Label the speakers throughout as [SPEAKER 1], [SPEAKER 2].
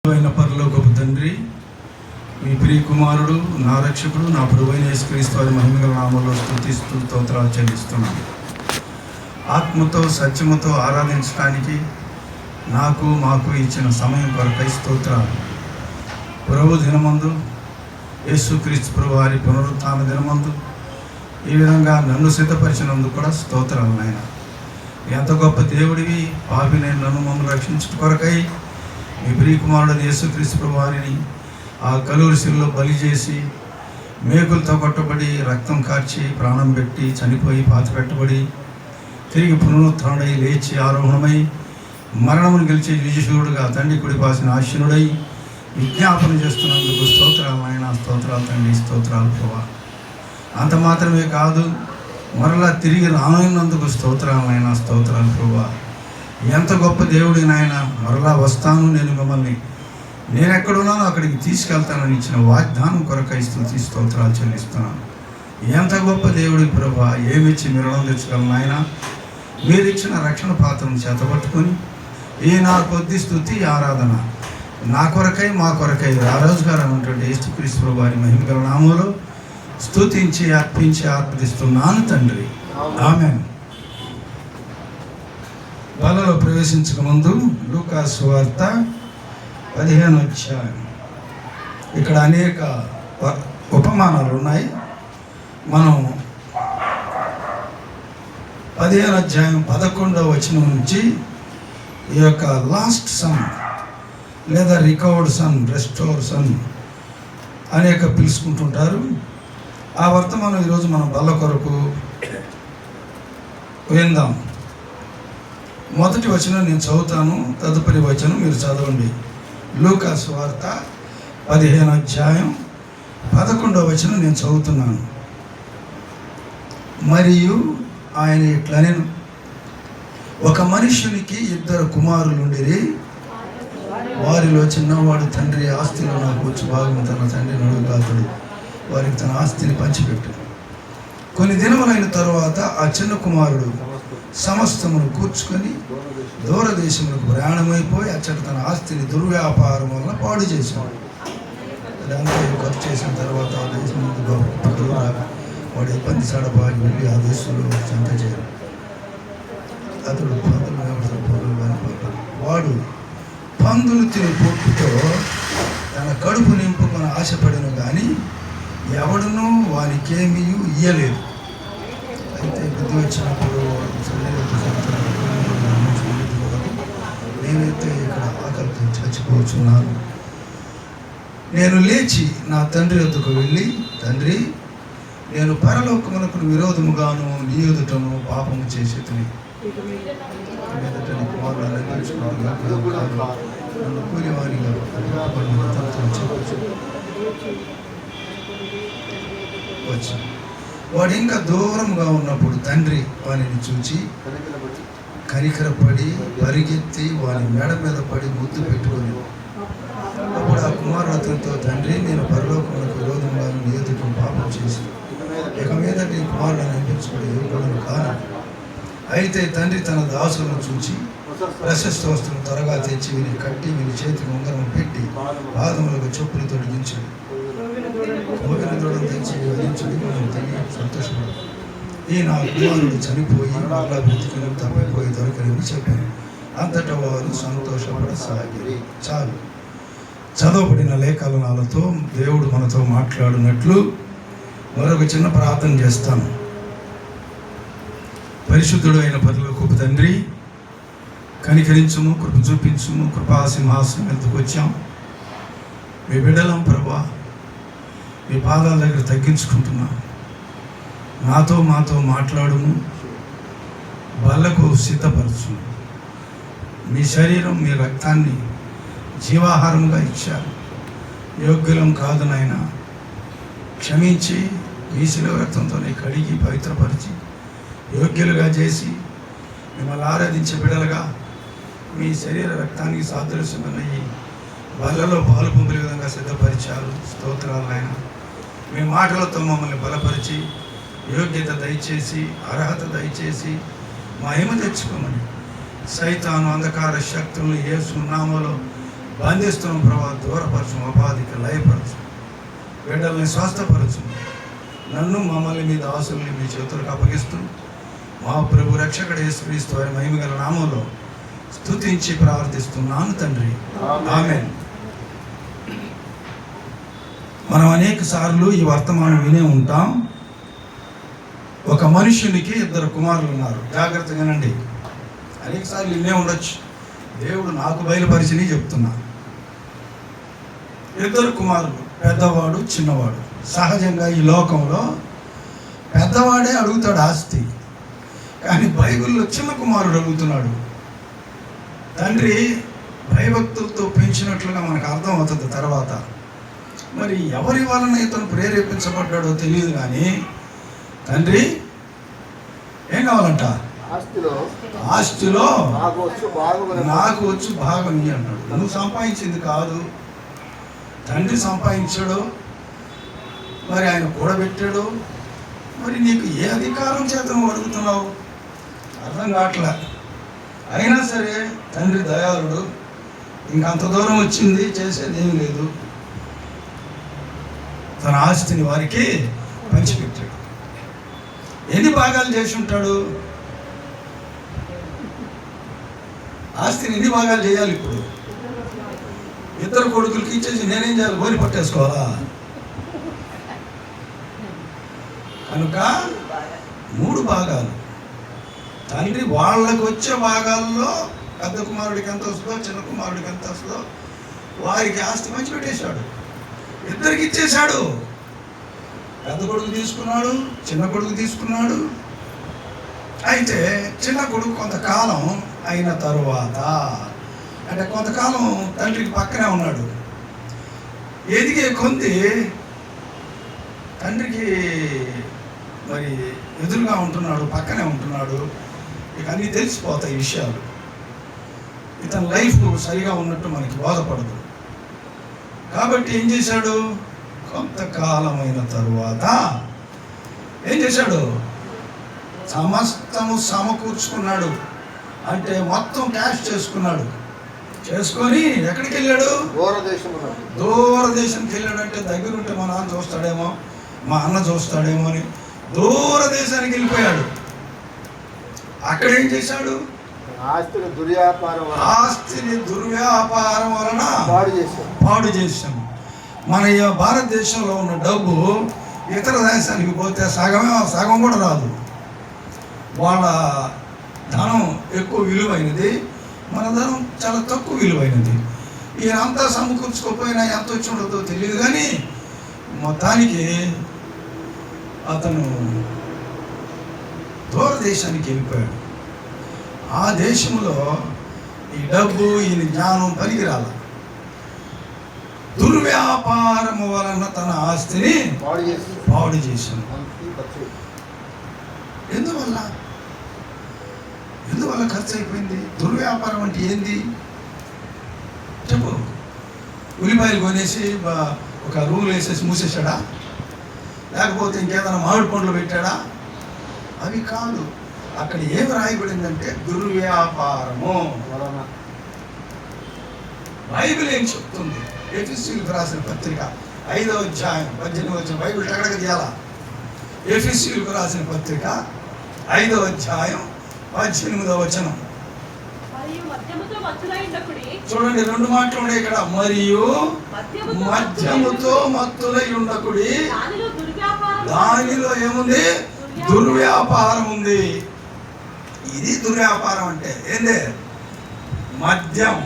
[SPEAKER 1] అయిన పరలోకపు తండ్రి, మీ ప్రియ కుమారుడు, నా రక్షకుడు, నా ప్రభువైన యేసుక్రీస్తు వారి మహిమగల నామములో స్తుతిస్తూ స్తోత్రాలు చెల్లిస్తున్నాను. ఆత్మతో సత్యముతో ఆరాధించడానికి మాకు ఇచ్చిన సమయం కొరకై స్తోత్రాలు. ప్రభు దినమందు, యేసుక్రీస్తు ప్రభు వారి పునరుత్థాన దినమందు ఈ విధంగా నన్ను సిద్ధపరిచినందుకు కూడా స్తోత్రాలు. నాయన, ఎంత గొప్ప దేవుడివి, పాపిని నన్ను మమ్మల్ని రక్షించుట కొరకై మీ ప్రియ కుమారుడు యేసుక్రీస్తు ప్రభు వారిని ఆ కలువరి శిలువలో బలి చేసి, మేకులతో కొట్టబడి, రక్తం కార్చి, ప్రాణం పెట్టి, చనిపోయి, పాతిపెట్టబడి, తిరిగి పునరుత్థానుడై, లేచి, ఆరోహణమై, మరణమును గెలిచి విజయశూరుడుగా తండ్రి కుడిపాసిన ఆశీనుడై విజ్ఞాపన చేస్తున్నందుకు స్తోత్రాలు నాయన. స్తోత్రాలు తండ్రి, స్తోత్రాలు ప్రభా. అంత మాత్రమే కాదు, మరలా తిరిగి రానున్నందుకు స్తోత్రాలు నాయన. స్తోత్రాలు ప్రభా. ఎంత గొప్ప దేవుడి నాయన. మరలా వస్తాను, నేను ఎక్కడున్నానో అక్కడికి తీసుకెళ్తానని ఇచ్చిన వాగ్దానం కొరకై స్తుతి స్తోత్రాలు చెల్లిస్తున్నాను. ఎంత గొప్ప దేవుడి ప్రభా. ఏమిచ్చి మీరు రుణం తెచ్చుకోగలను నాయన. మీరు ఇచ్చిన రక్షణ పాత్రను చేతపట్టుకొని ఈ నా కొద్ది స్తుతి ఆరాధన నా కొరకై, మా కొరకై రాజుగారు అన్నటువంటి యేసుక్రీస్తు ప్రభు వారి మహిమగల నామములో స్తుతించి అర్పించి ఆరాధిస్తున్నాను తండ్రి. ఆమేన్. బలలో ప్రవేశించక ముందు లూకా సువార్త 15వ అధ్యాయం. ఇక్కడ అనేక ఉపమానాలు ఉన్నాయి. మనం 15వ అధ్యాయం 11వ వచనం నుంచి ఈ యొక్క లాస్ట్ సన్ లేదా రికవర్డ్ సన్, రెస్టోర్ సన్ అనేక పిలుచుకుంటుంటారు. ఆ వర్తమానం ఈరోజు మనం బల్ల కొరకు విందాం. మొదటి వచనం నేను చదువుతాను, తదుపరి వచనం మీరు చదవండి. లూకా సువార్త 15వ అధ్యాయం 11వ వచనం నేను చదువుతున్నాను. మరియు ఆయన ఇట్లనెను, ఒక మనుష్యునికి 2 కుమారులుండిరి. వారిలో చిన్నవాడు తండ్రి ఆస్తిలో నాకు వచ్చి భాగం తన తండ్రిని అడుగుతాడు. వారికి తన ఆస్తిని పంచిపెట్టాడు. కొన్ని దినములైన తరువాత ఆ చిన్న కుమారుడు సమస్తమును కూర్చుకొని దూరదేశములకు ప్రయాణమైపోయి అచ్చట తన ఆస్తిని దుర్వ్యాపారం వల్ల పాడు చేశాడు. అదంతా ఖర్చు చేసిన తర్వాత ఆ దేశం ముందు వాడు ఇబ్బంది సడబాగి వెళ్ళి ఆ దేశంలో చెంత చేయరు. అతడు వాడు పందులు తిని పొట్టుతో తన కడుపు నింపుకొని ఆశపడిన కానీ ఎవడునూ వానికేమీ ఇయ్యలేదు. అయితే బుద్ధి వచ్చినప్పుడు నేనైతే ఇక్కడ ఆకలితో చచ్చిపోతున్నాను. నేను లేచి నా తండ్రి వద్దకు వెళ్ళి, తండ్రి, నేను పరలోకమునకు విరోధముగాను నీ ఎదుటను పాపము చేసేదని నన్ను కూలివానిగా వచ్చి వాడు ఇంకా దూరంగా ఉన్నప్పుడు తండ్రి వానిని చూచి కనికరపడి పరిగెత్తి వాని మెడ మీద పడి ముద్దు పెట్టుకొని, అప్పుడు ఆ కుమారుడు అతనితో, తండ్రి, నేను పరలోకమునకు విరోధంగా నీ ఎదుట పాపం చేసి ఇక మీద నీ కుమారుడు అనిపించుకుని ఇవ్వడం కాను. అయితే తండ్రి తన దాసులను చూచి ప్రశస్త వస్తువును త్వరగా తెచ్చి వీని కట్టి వీని చేతికి ఉంగరం పెట్టి పాదములకు చెప్పులు తొడిగించాడు. కోవిన దూడం తెచ్చి వధించుడి, మనం తిని సంతోషపడు. ఈ నా కుమారుడు చనిపోయి మళ్ళా బ్రతికిన తప్పిపోయి దొరకని చెప్పాను. అంతటా వారు సంతోషపడసాగిరి. చాలు. చదవబడిన లేఖనాలతో దేవుడు మనతో మాట్లాడినట్లు మరొక చిన్న ప్రార్థన చేస్తాను. పరిశుద్ధుడు అయిన పరలోకపు తండ్రి, కనికరించుము, కృప చూపించుము. కృపా సింహాసనం ఎందుకు వచ్చాం? మీ బిడ్డలం ప్రభా, మీ పాదాల దగ్గర తగ్గించుకుంటున్నాం. మాతో మాట్లాడుము, బల్లకు సిద్ధపరచు. మీ శరీరం, మీ రక్తాన్ని జీవాహారంగా ఇచ్చారు. యోగ్యులం కాదు నాయన. క్షమించి మీ శిలువ రక్తంతోనే కడిగి పవిత్రపరిచి యోగ్యులుగా చేసి మిమ్మల్ని ఆరాధించే బిడ్డలుగా మీ శరీర రక్తానికి సాదృశ్యమయ్యి బలలో పాలు పొందే విధంగా సిద్ధపరిచారు. స్తోత్రాలు నాయన. మీ మాటలతో మమ్మల్ని బలపరిచి యోగ్యత దయచేసి, అర్హత దయచేసి మహిమ తెచ్చుకోమని సైతాను అంధకార శక్తులను యేసు నామములో బంధిస్తున్నాం ప్రభా, దూరపరచు, అపాధికి లయపరచు, బిడ్డల్ని స్వస్థపరచు. నన్ను మమ్మల్ని మీ దాసుల్ని మీ చేతులకు అప్పగిస్తూ మా ప్రభు రక్షకుడు యేసుక్రీస్తు వారి మహిమగల నామంలో స్తుతించి ప్రార్థిస్తున్నాను తండ్రి, ఆమేన్. మనం అనేక సార్లు ఈ వర్తమానం వినే ఉంటాం. ఒక మనుషునికి 2 కుమారులు ఉన్నారు. జాగ్రత్తగా వినండి. అనేక సార్లు వినే ఉండొచ్చు, దేవుడు నాకు బయలుపరిచిని చెప్తున్నా. 2 కుమారులు, పెద్దవాడు చిన్నవాడు. సహజంగా ఈ లోకంలో పెద్దవాడే అడుగుతాడు ఆస్తి, కానీ బైబిల్లో చిన్న కుమారుడు అడుగుతున్నాడు. తండ్రి భయభక్తులతో పెంచినట్లుగా మనకు అర్థం అవుతుంది తర్వాత. మరి ఎవరి వలన ఇతను ప్రేరేపించబడ్డాడో తెలియదు, కానీ తండ్రి ఏం కావాలంట? ఆస్తిలో నాకు వచ్చు భాగం ఇయ్యి అన్నాడు. నువ్వు సంపాదించింది కాదు, తండ్రి సంపాదించాడు, మరి ఆయన కూడబెట్టాడు. మరి నీకు ఏ అధికారం చేత నువ్వు అడుగుతున్నావు? అర్థం కావట్లే. అయినా సరే తండ్రి దయాళుడు, ఇంకంత దూరం వచ్చింది, చేసేది ఏమీ లేదు. తన ఆస్తిని వారికి పంచిపెట్టాడు. ఎన్ని భాగాలు చేసి ఉంటాడు? ఆస్తిని ఎన్ని భాగాలు చేయాలి? ఇప్పుడు 2 కొడుకులకి ఇచ్చేసి నేనేం చేయాలి? గోరి పట్టేసుకోవాలా? కనుక 3 భాగాలు. తండ్రి వాళ్ళకి వచ్చే భాగాల్లో పెద్ద కుమారుడికి ఎంత వస్తుందో, చిన్న కుమారుడికి ఎంత వస్తుందో వారికి ఆస్తి మంచి పెట్టేశాడు. 2కి ఇచ్చేశాడు. పెద్ద కొడుకు తీసుకున్నాడు, చిన్న కొడుకు తీసుకున్నాడు. అయితే చిన్న కొడుకు కొంతకాలం అయిన తరువాత, అంటే కొంతకాలం తండ్రికి పక్కనే ఉన్నాడు. ఎదిగే కొంది తండ్రికి మరి ఎదురుగా ఉంటున్నాడు, పక్కనే ఉంటున్నాడు. ఇక అన్నీ తెలిసిపోతాయి విషయాలు. ఇతని లైఫ్ సరిగా ఉన్నట్టు మనకి బోధపడదు. కాబట్టి ఏం చేశాడు? కొంతకాలమైన తరువాత ఏం చేశాడు? సమస్తము సమకూర్చుకున్నాడు. అంటే మొత్తం క్యాష్ చేసుకున్నాడు. చేసుకొని ఎక్కడికి వెళ్ళాడు? దూరదేశానికి వెళ్ళాడు. అంటే దగ్గర ఉంటే మా నాన్న చూస్తాడేమో, మా అన్న చూస్తాడేమో అని దూరదేశానికి వెళ్ళిపోయాడు. అక్కడ ఏం చేశాడు? ఆస్తిని దుర్వ్యాపారం వలన పాడు చేశాము. మన భారతదేశంలో ఉన్న డబ్బు ఇతర దేశానికి పోతే సగం కూడా రాదు. వాళ్ళ ధనం ఎక్కువ విలువైనది, మన ధనం చాలా తక్కువ విలువైనది. ఈయనంతా సమకూర్చుకోపోయినా ఎంత వచ్చి ఉండదో తెలియదు, కానీ మొత్తానికి అతను దూరదేశానికి వెళ్ళిపోయాడు. ఆ దేశంలో ఈ డబ్బు, ఈయన జ్ఞానం పనికిరాల. దుర్వ్యాపారము వలన తన ఆస్తిని పాడు చేశాను. ఎందువల్ల ఖర్చు అయిపోయింది? దుర్వ్యాపారం అంటే ఏంది చెప్పు. ఉల్లిపాయలు కొనేసి ఒక రూల్ వేసేసి మూసేసాడా? లేకపోతే ఇంకేదైనా మామిడి పండ్లు పెట్టాడా? అవి కాదు. అక్కడ ఏమి రాయబడిందంటే దుర్వ్యాపారము. బైబిల్ ఏం చెప్తుంది? ఎఫెసీయులకు రాసిన పత్రిక 5వ అధ్యాయం 18వ వచనం. బైబిల్ ఎక్కడికి తీయాలా? ఎఫెసీయులకు రాసిన పత్రిక 5వ అధ్యాయం 18వ వచనం. చూడండి, 2 మాటలు ఉన్నాయి ఇక్కడ. మరియు మద్యముతో మత్తులై ఉండకుడి. దానిలో ఏముంది? దుర్వ్యాపారం ఉంది. ఇది దుర్వ్యాపారం అంటే ఏంది? మద్యం,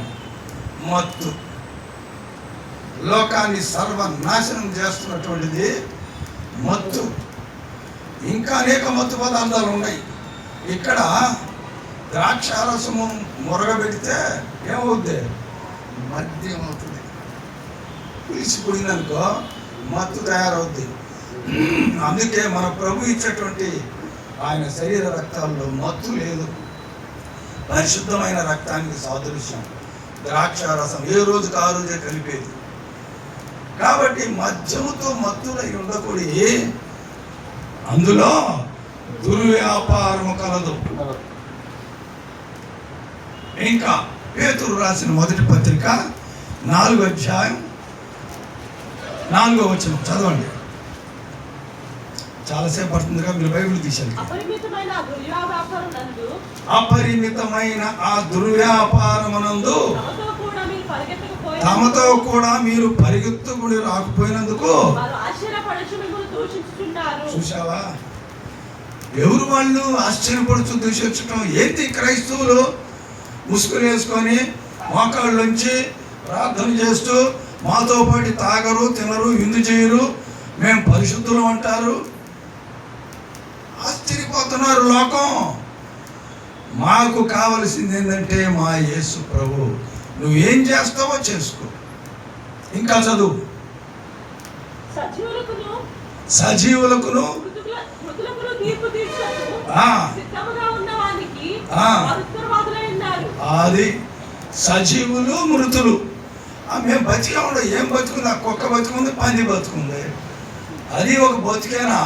[SPEAKER 1] మత్తు, లోకాన్ని సర్వనాశనం చేస్తున్నటువంటిది మత్తు. ఇంకా అనేక మత్తు పదార్థాలు ఉన్నాయి. ఇక్కడ ద్రాక్షారసము మురగబెడితే ఏమవుద్ది? మద్యం అవుతుంది. పిలిచిపోయిందనుకో మత్తు తయారవుద్ది. అందుకే మన ప్రభు ఇచ్చేటువంటి ఆయన శరీర రక్తాల్లో మత్తు లేదు. పరిశుద్ధమైన రక్తానికి సాదృశ్యం ద్రాక్షారసం. ఏ రోజుకి ఆ రోజే కలిపేది. కాబట్టి మద్యముతో మత్తులై ఉండకూడి, అందులో దుర్వ్యాపారము కలదు. ఇంకా పేతురు రాసిన మొదటి పత్రిక 4వ అధ్యాయం 4వ వచనం చదవండి. చాలాసేపు పడుతుందిగా, మీరు బైబిల్ తీశారు. అపరిమితమైన ఆ దుర్వ్యాపారమునందు తమతో కూడా మీరు పరిగెత్తుకుని రాకపోయినందుకు చూసావా, ఎవరు వాళ్ళు ఆశ్చర్యపడుతూ దూషించడం ఏంటి? క్రైస్తవులు ముసుగులు వేసుకొని మోకాళ్ళుంచి ప్రార్థన చేస్తూ మాతో పాటు తాగరు, తినరు, విందు చేయరు, మేము పరిశుద్ధులు అంటారు. ఆశ్చర్యపోతున్నారు లోకం. మాకు కావలసింది ఏంటంటే మా యేసు ప్రభు. నువ్వేం చేస్తావో చేసుకో. ఇంకా చదువు. సజీవులకును అది సజీవులు మృతులు. మేము బతికే ఉండ. ఏం బతుకుంది? ఆ కుక్క బతుకుంది, పంది బతుకుంది. అది ఒక బతికేనా?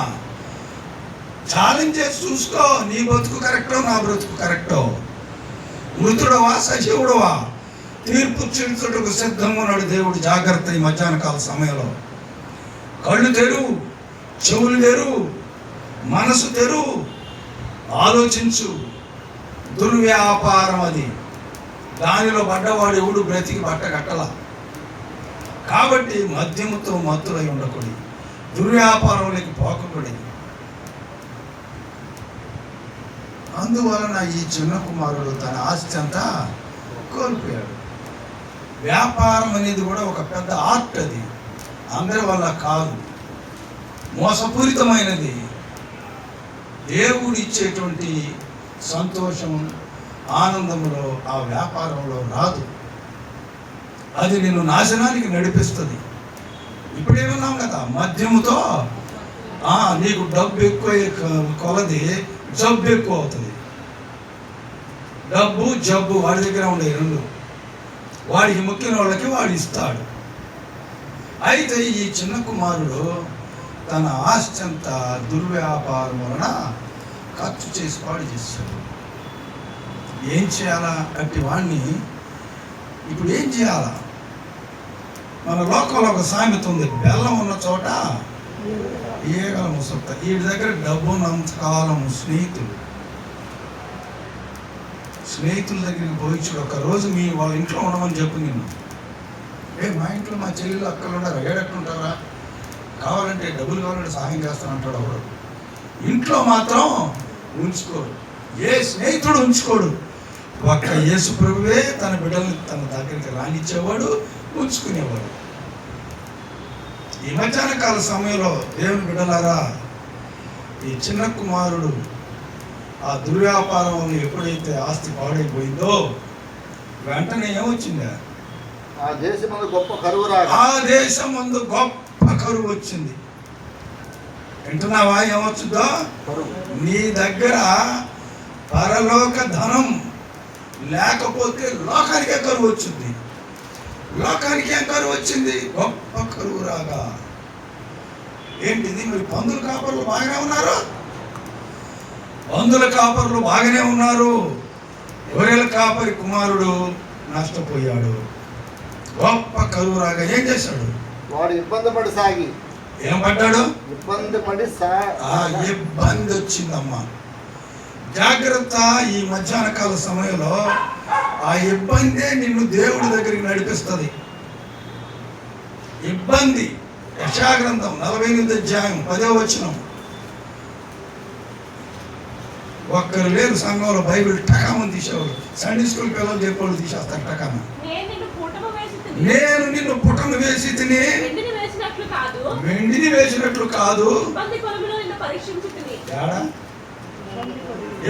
[SPEAKER 1] ఛాలెంజ్ చేసి చూసుకో. నీ బతుకు కరెక్టో, నా బ్రతుకు కరెక్టో? మృతుడవా, సజీవుడవా? తీర్పు తీర్చుటకు సిద్ధంగా ఉన్నాడు దేవుడు. జాగ్రత్త. ఈ మధ్యాహ్న కాల సమయంలో కళ్ళు తెరువు, చెవులు తెరువు, మనసు తెరువు, ఆలోచించు. దుర్వ్యాపారం అది. దానిలో పడ్డవాడు ఎవడు బ్రతికి బట్ట కట్టల. కాబట్టి మద్యముతో మత్తులై ఉండకూడదు, దుర్వ్యాపారంలోకి పోకూడదు. అందువలన ఈ చిన్న కుమారుడు తన ఆస్తి అంతా కోల్పోయాడు. వ్యాపారం అనేది కూడా ఒక పెద్ద ఆర్ట్. అది అందరి వల్ల కాదు, మోసపూరితమైనది. దేవుడు ఇచ్చేటువంటి సంతోషం, ఆనందంలో ఆ వ్యాపారంలో రాదు. అది నిన్ను నాశనానికి నడిపిస్తుంది. ఇప్పుడేమన్నాం కదా, మద్యముతో నీకు డబ్బు ఎక్కువ కొలది జబ్బు ఎక్కువ అవుతుంది. డబ్బు జబ్బు వాడి దగ్గర ఉండే రెండు. వాడికి ముఖ్యమైన వాళ్ళకి వాడు ఇస్తాడు. అయితే ఈ చిన్న కుమారుడు తన ఆస్తి అంతా దుర్వ్యాపారం వలన ఖర్చు చేసి పాడు చేశాడు. ఏం చేయాలా? అట్టి వాడిని ఇప్పుడు ఏం చేయాలా? మన లోకంలో ఒక సామెత ఉంది, బెల్లం ఉన్న చోట ఈగల ముసత. వీడి దగ్గర డబ్బు ఉన్నంత కాలం స్నేహితుల దగ్గరికి పోయి చూడు. ఒకరోజు మీ వాళ్ళ ఇంట్లో ఉండమని చెప్పు. నిన్ను మా ఇంట్లో మా చెల్లెలు అక్కలు ఉంటారా, ఏడెక్కలుంటారా, కావాలంటే డబ్బులు కావాలంటే సహాయం చేస్తానంటాడు ఒకడు. ఇంట్లో మాత్రం ఉంచుకోడు. ఏ స్నేహితుడు ఉంచుకోడు. ఒక్క యేసు ప్రభువే తన బిడ్డల్ని తన దగ్గరికి రానిచ్చేవాడు, ఉంచుకునేవాడు. ఈ మధ్యాహ్న కాల సమయంలో దేవుని బిడ్డలారా, ఈ చిన్న కుమారుడు ఆ దుర్వ్యాపారం వల్ల ఎప్పుడైతే ఆస్తి పాడైపోయిందో వెంటనే ఏమొచ్చిందా?
[SPEAKER 2] ఆ దేశమందు గొప్ప కరువు వచ్చింది. వింటున్నావా? ఏమొచ్చుద్దో? నీ దగ్గర పరలోక ధనం లేకపోతే లోకానికే కరువు వచ్చింది. లోకానికి ఏం కరువు వచ్చింది? గొప్ప కరువు రాగా. ఏంటిది? మరి పందుల కాపర్లు బాగానే ఉన్నారు. పందుల కాపర్లు బాగానే ఉన్నారు. గొర్రెల కాపరి కుమారుడు నష్టపోయాడు. గొప్ప కరువు రాగా ఏం చేశాడు? వాడు ఇబ్బంది పడి సాగి
[SPEAKER 1] ఏం పడ్డాడు?
[SPEAKER 2] ఇబ్బంది
[SPEAKER 1] వచ్చిందమ్మా. జాగ్రత్త. ఈ మధ్యాహ్న కాల సమయంలో ఆ ఇబ్బందే నిన్ను దేవుడి దగ్గరికి నడిపిస్తుంది. ఇబ్బంది. యెషయా గ్రంథం 48వ అధ్యాయం 10వ వచనం. ఒక్కరు లేరు సంఘంలో బైబిల్ టకామని తీసేవాడు. సండే స్కూల్ పిల్లలు చెప్పేవాళ్ళు తీసేస్తారు టకామ. నేను నిన్ను పుటను వేసి తిని వెండిని వేసినట్లు కాదు.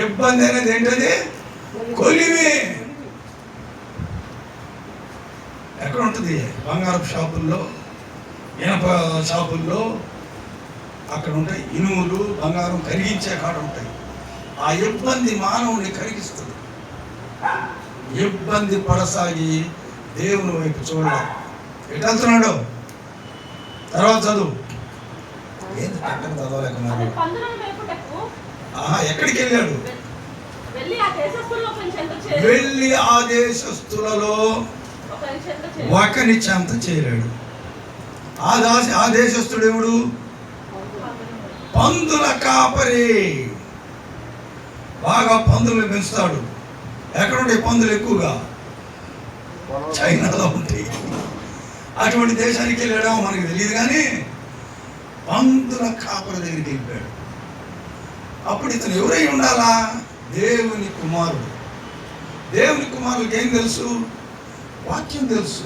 [SPEAKER 1] ఇబ్బంది అనేది ఏంటది? కొలిమి. ఎక్కడ ఉంటుంది? బంగారపు షాపుల్లో, ఇనప షాపుల్లో అక్కడ ఉంటాయి. ఇనుములు, బంగారం కరిగించే కాడ ఉంటాయి. ఆ ఇబ్బంది మానవుని కరిగిస్తుంది. ఇబ్బంది పడసాగి దేవుని వైపు చూడాలి. ఎటు వెళ్తున్నాడు? తర్వాత చదువు. ఏంది పక్కన చదవలేక మరి? ఎక్కడికి వెళ్ళాడు? వెళ్ళి ఆ దేశస్తులలో ఒకని చెంత చేరాడు. ఆ దేశస్థుడు ఎవడు? పందుల కాపరి. బాగా పందులు పెంచుతాడు. ఎక్కడుంటాయి పందులు? ఎక్కువగా చైనాలో ఉంటాయి. అటువంటి దేశానికి వెళ్ళాడో మనకు తెలియదు, కానీ పందుల కాపరి దగ్గరికి వెళ్ళిపోయాడు. అప్పుడు ఇతను ఎవరై ఉండాలా? దేవుని కుమారుడు. దేవుని కుమారుడికి ఏం తెలుసు? వాక్యం తెలుసు.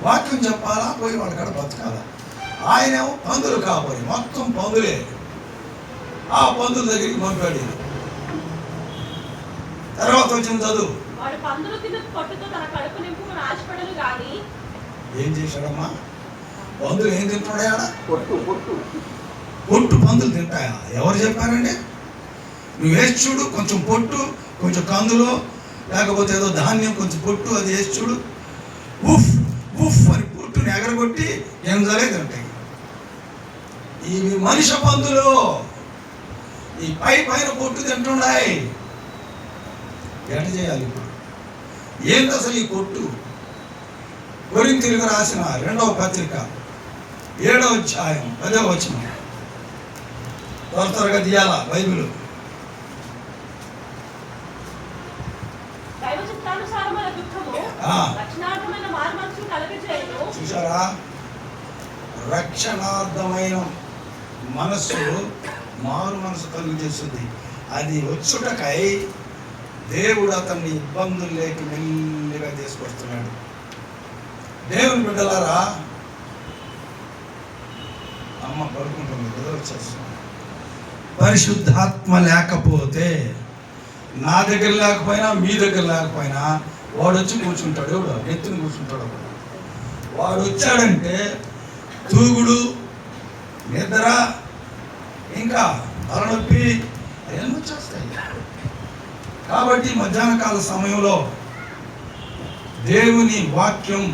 [SPEAKER 1] వాక్యం చెప్పాలా, పోయి వాళ్ళ కాడ బతకాలా. ఆయనేమో పందులు కాపరి, మొత్తం పందులే. ఆ పందుల దగ్గరికి పంపాడు. తర్వాత వచ్చిన చదువు. ఏం చేశాడమ్మా? పందులు ఏం తింటున్నాయా? పొట్టు పందులు తింటాయా? ఎవరు చెప్పారండి? నువ్వు వేసి చూడు, కొంచెం పొట్టు, కొంచెం కందులో, లేకపోతే ఏదో ధాన్యం కొంచెం పొట్టు, అది వేసి చూడు. ఉఫ్ ఉఫ్ అని పొట్టుని ఎగరగొట్టి ఎంజలే తింటాయి. ఇవి మనిషి పందులు. ఈ పైన పొట్టు తింటున్నాయి. ఎట చేయాలి ఇప్పుడు? ఏంటి అసలు ఈ పొట్టు? కొరింథీయులకు రాసిన 2వ పత్రిక 7వ అధ్యాయం 10వ వచనం. త్వరగా తీయాలా బైబిల్. చూసారా? రక్షణార్థమైన మనస్సు మారు మనసు కలుగు చేస్తుంది. అది వచ్చుటకై దేవుడు అతన్ని ఇబ్బందులు లేక మెల్లిగా తీసుకొస్తున్నాడు. దేవుని బిడ్డలారా, అమ్మ పడుకుంటుంది, వచ్చేస్తుంది. పరిశుద్ధాత్మ లేకపోతే, నా దగ్గర లేకపోయినా మీ దగ్గర లేకపోయినా, వాడు వచ్చి కూర్చుంటాడు. ఎవడు? ఎత్తుని కూర్చుంటాడు. వాడు వచ్చాడంటే తూగుడు, నిద్ర, ఇంకా తలనొప్పి అవన్నీ వచ్చేస్తాయి. కాబట్టి మధ్యాహ్న కాల సమయంలో దేవుని వాక్యం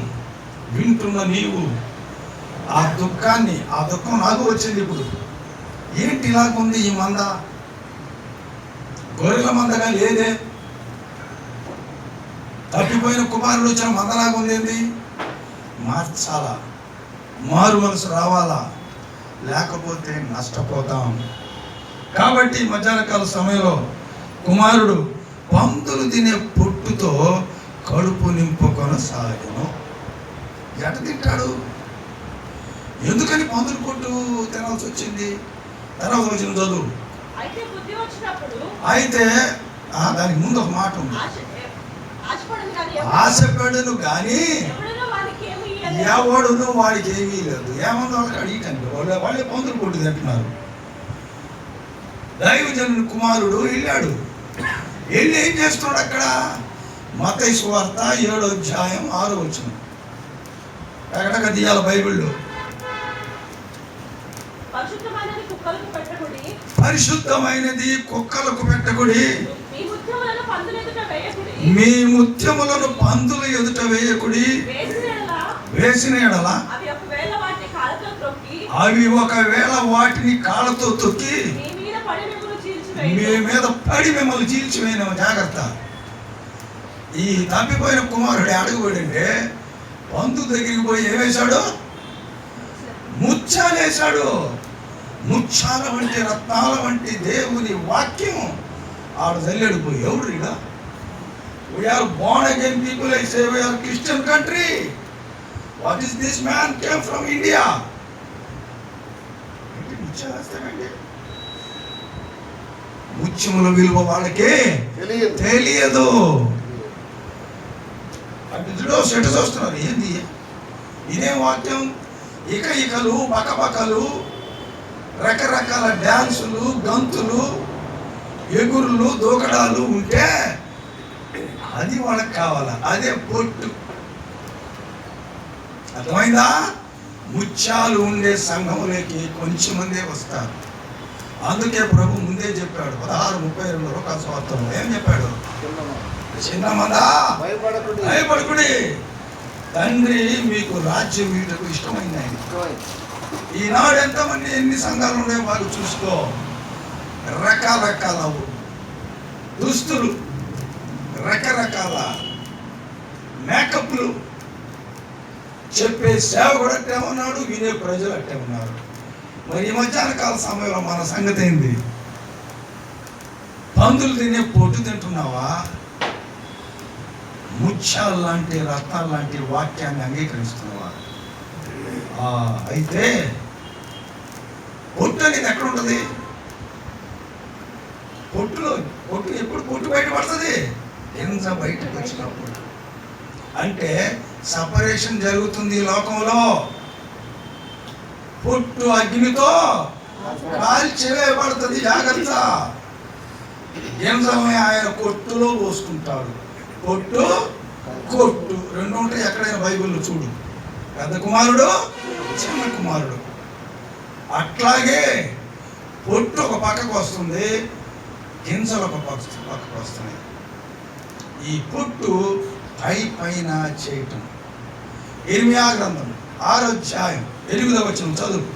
[SPEAKER 1] వింటున్న నీవు ఆ దుఃఖం నాకు వచ్చింది. ఇప్పుడు ఏంటి ఇలాగుంది ఈ మంద? గొర్రెల మందగా లేదే. తప్పిపోయిన కుమారుడు వచ్చిన మందలాగా ఉంది. మార్చాలా, మారు మనసు రావాలా, లేకపోతే నష్టపోతాం. కాబట్టి మధ్యాహ్న కాల సమయంలో కుమారుడు పందులు తినే పొట్టుతో కడుపు నింపుకొనసాగెను. ఎట తింటాడు? ఎందుకని పందులు పొట్టు తినాల్సి వచ్చింది? తర్వాత వచ్చిన చదువు. అయితే దానికి ముందు ఒక మాట ఉంది. ఆశపడను కానీ ఎవడును వాడికి ఏమీ లేదు. ఏమన్నా వాళ్ళకి అడిగండి, వాళ్ళే పందులు పొట్టు తింటున్నారు. దైవజనుని కుమారుడు వెళ్ళాడు. వెళ్ళి ఏం చేస్తున్నాడు అక్కడ? మత్తయి సువార్త 7వ అధ్యాయం 6వ వచనం. ఎక్కడక తీయాలి బైబిల్లో. పరిశుద్ధమైనది కుక్కలకు పెట్టకుడి, మీ ముత్యములను పందుల ఎదుట వేయకుడి. వేసిన ఎడల అవి ఒకవేళ వాటిని కాళ్ళతో తొక్కి మీ మీద పడి మిమ్మల్ని చీల్చివేయన. జాగ్రత్త. ఈ తప్పిపోయిన కుమారుడు అడుగుబడింటే పందు దగ్గరికి పోయి ఏమేశాడు? ముత్యాలేశాడు. ముత్యాల వంటి రత్నాల వంటి దేవుని వాక్యం ఆడు చల్లాడు పోయి. ఎవడు ఇక? We are born again people. I say we are Christian country. What is this man came from India? ముత్యాలేస్తామండి. ముత్యముల విలువ వాళ్ళకి తెలియదు. సెట్ చూస్తున్నారు. ఏంది ఇదే వాక్యం? ఇకలు పక్కపక్కలు, రకరకాల డ్యాన్సులు, గంతులు, ఎగురులు, దూకడాలు ఉంటే అది వాళ్ళకి కావాలా? అదే పొట్టు. అర్థమైందా? ముత్యాలు ఉండే సంఘములోకి కొంచెం మందే వస్తారు. అందుకే ప్రభు ముందే చెప్పాడు 16:32 లోకాసు సువార్తలో. ఏం చెప్పాడు? చిన్న మంద భయపడకుడి, తండ్రి మీకు రాజ్యం వీటకు ఇష్టమైంది. ఈనాడు ఎంతమంది ఎన్ని సంఘాలు ఉన్నాయో వాళ్ళు చూసుకో. రకరకాల దుస్తులు, రకరకాల మేకప్లు,
[SPEAKER 2] చెప్పే సేవకుడు అట్టే ఉన్నాడు, వినే ప్రజలు అట్టే ఉన్నారు. మరి ఈ మధ్యాహ్న కాల సమయంలో మన సంగతి ఏంది? పందులు తినే పొట్టు తింటున్నావా? ముత్యాలు లాంటి రత్నాలు లాంటి వాక్యాన్ని అంగీకరిస్తున్నావా? అయితే పొట్టు అనేది ఎక్కడ ఉంటుంది? పొట్టు ఎప్పుడు పొట్టు బయటపడుతుంది? గింజ బయటకు వచ్చినప్పుడు. అంటే సపరేషన్ జరుగుతుంది ఈ లోకంలో. పొట్టు అగ్నితో కాల్చివేయబడుతుంది, జాగ్రత్త. గింజల్ని ఆయన కొట్టులో పోసుకుంటాడు. పొట్టు కొట్టు రెండు ఉంటాయి ఎక్కడైనా బైబిల్లో చూడు. పెద్ద కుమారుడు, చిన్న కుమారుడు. అట్లాగే పొట్టు ఒక పక్కకు వస్తుంది, గింజలు ఒక పక్కకు వస్తున్నాయి. ఈ పొట్టు పైన చేయటం. ఇర్మియా గ్రంథం 6వ అధ్యాయం 8వ వచనం చదువు,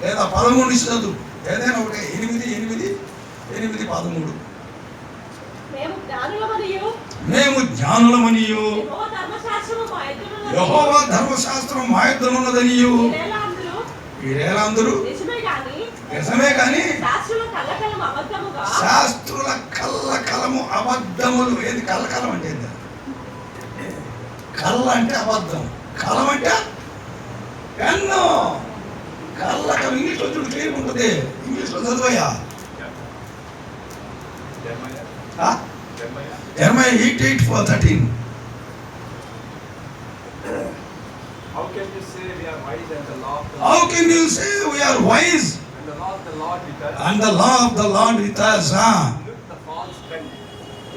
[SPEAKER 2] లేదా 13 చదువు, ఏదైనా ఒకటే. 8:13. మేము జ్ఞానులమనియు యెహోవా ధర్మశాస్త్రం మా యుద్ధం ఉన్నదనియు వీరేలందరూ నిజమే కానీ శాస్త్రుల కల్లకలము అబద్ధములు. ఏది కల్లకలం అంటే? కళ్ళ అంటే అబద్ధం, కలం అంటే పెన్ను. కల్లకలం ఇంగ్లీష్లో చూడు, క్లియర్ ఉంటుంది. ఇంగ్లీష్లో చదువయ్యా. Jeremiah 8:13.
[SPEAKER 3] How can you say we are wise and the law of the
[SPEAKER 2] How can you say we are wise
[SPEAKER 3] and the law of the Lord with us?
[SPEAKER 2] and the law of the Lord with us?
[SPEAKER 3] Look the false pen.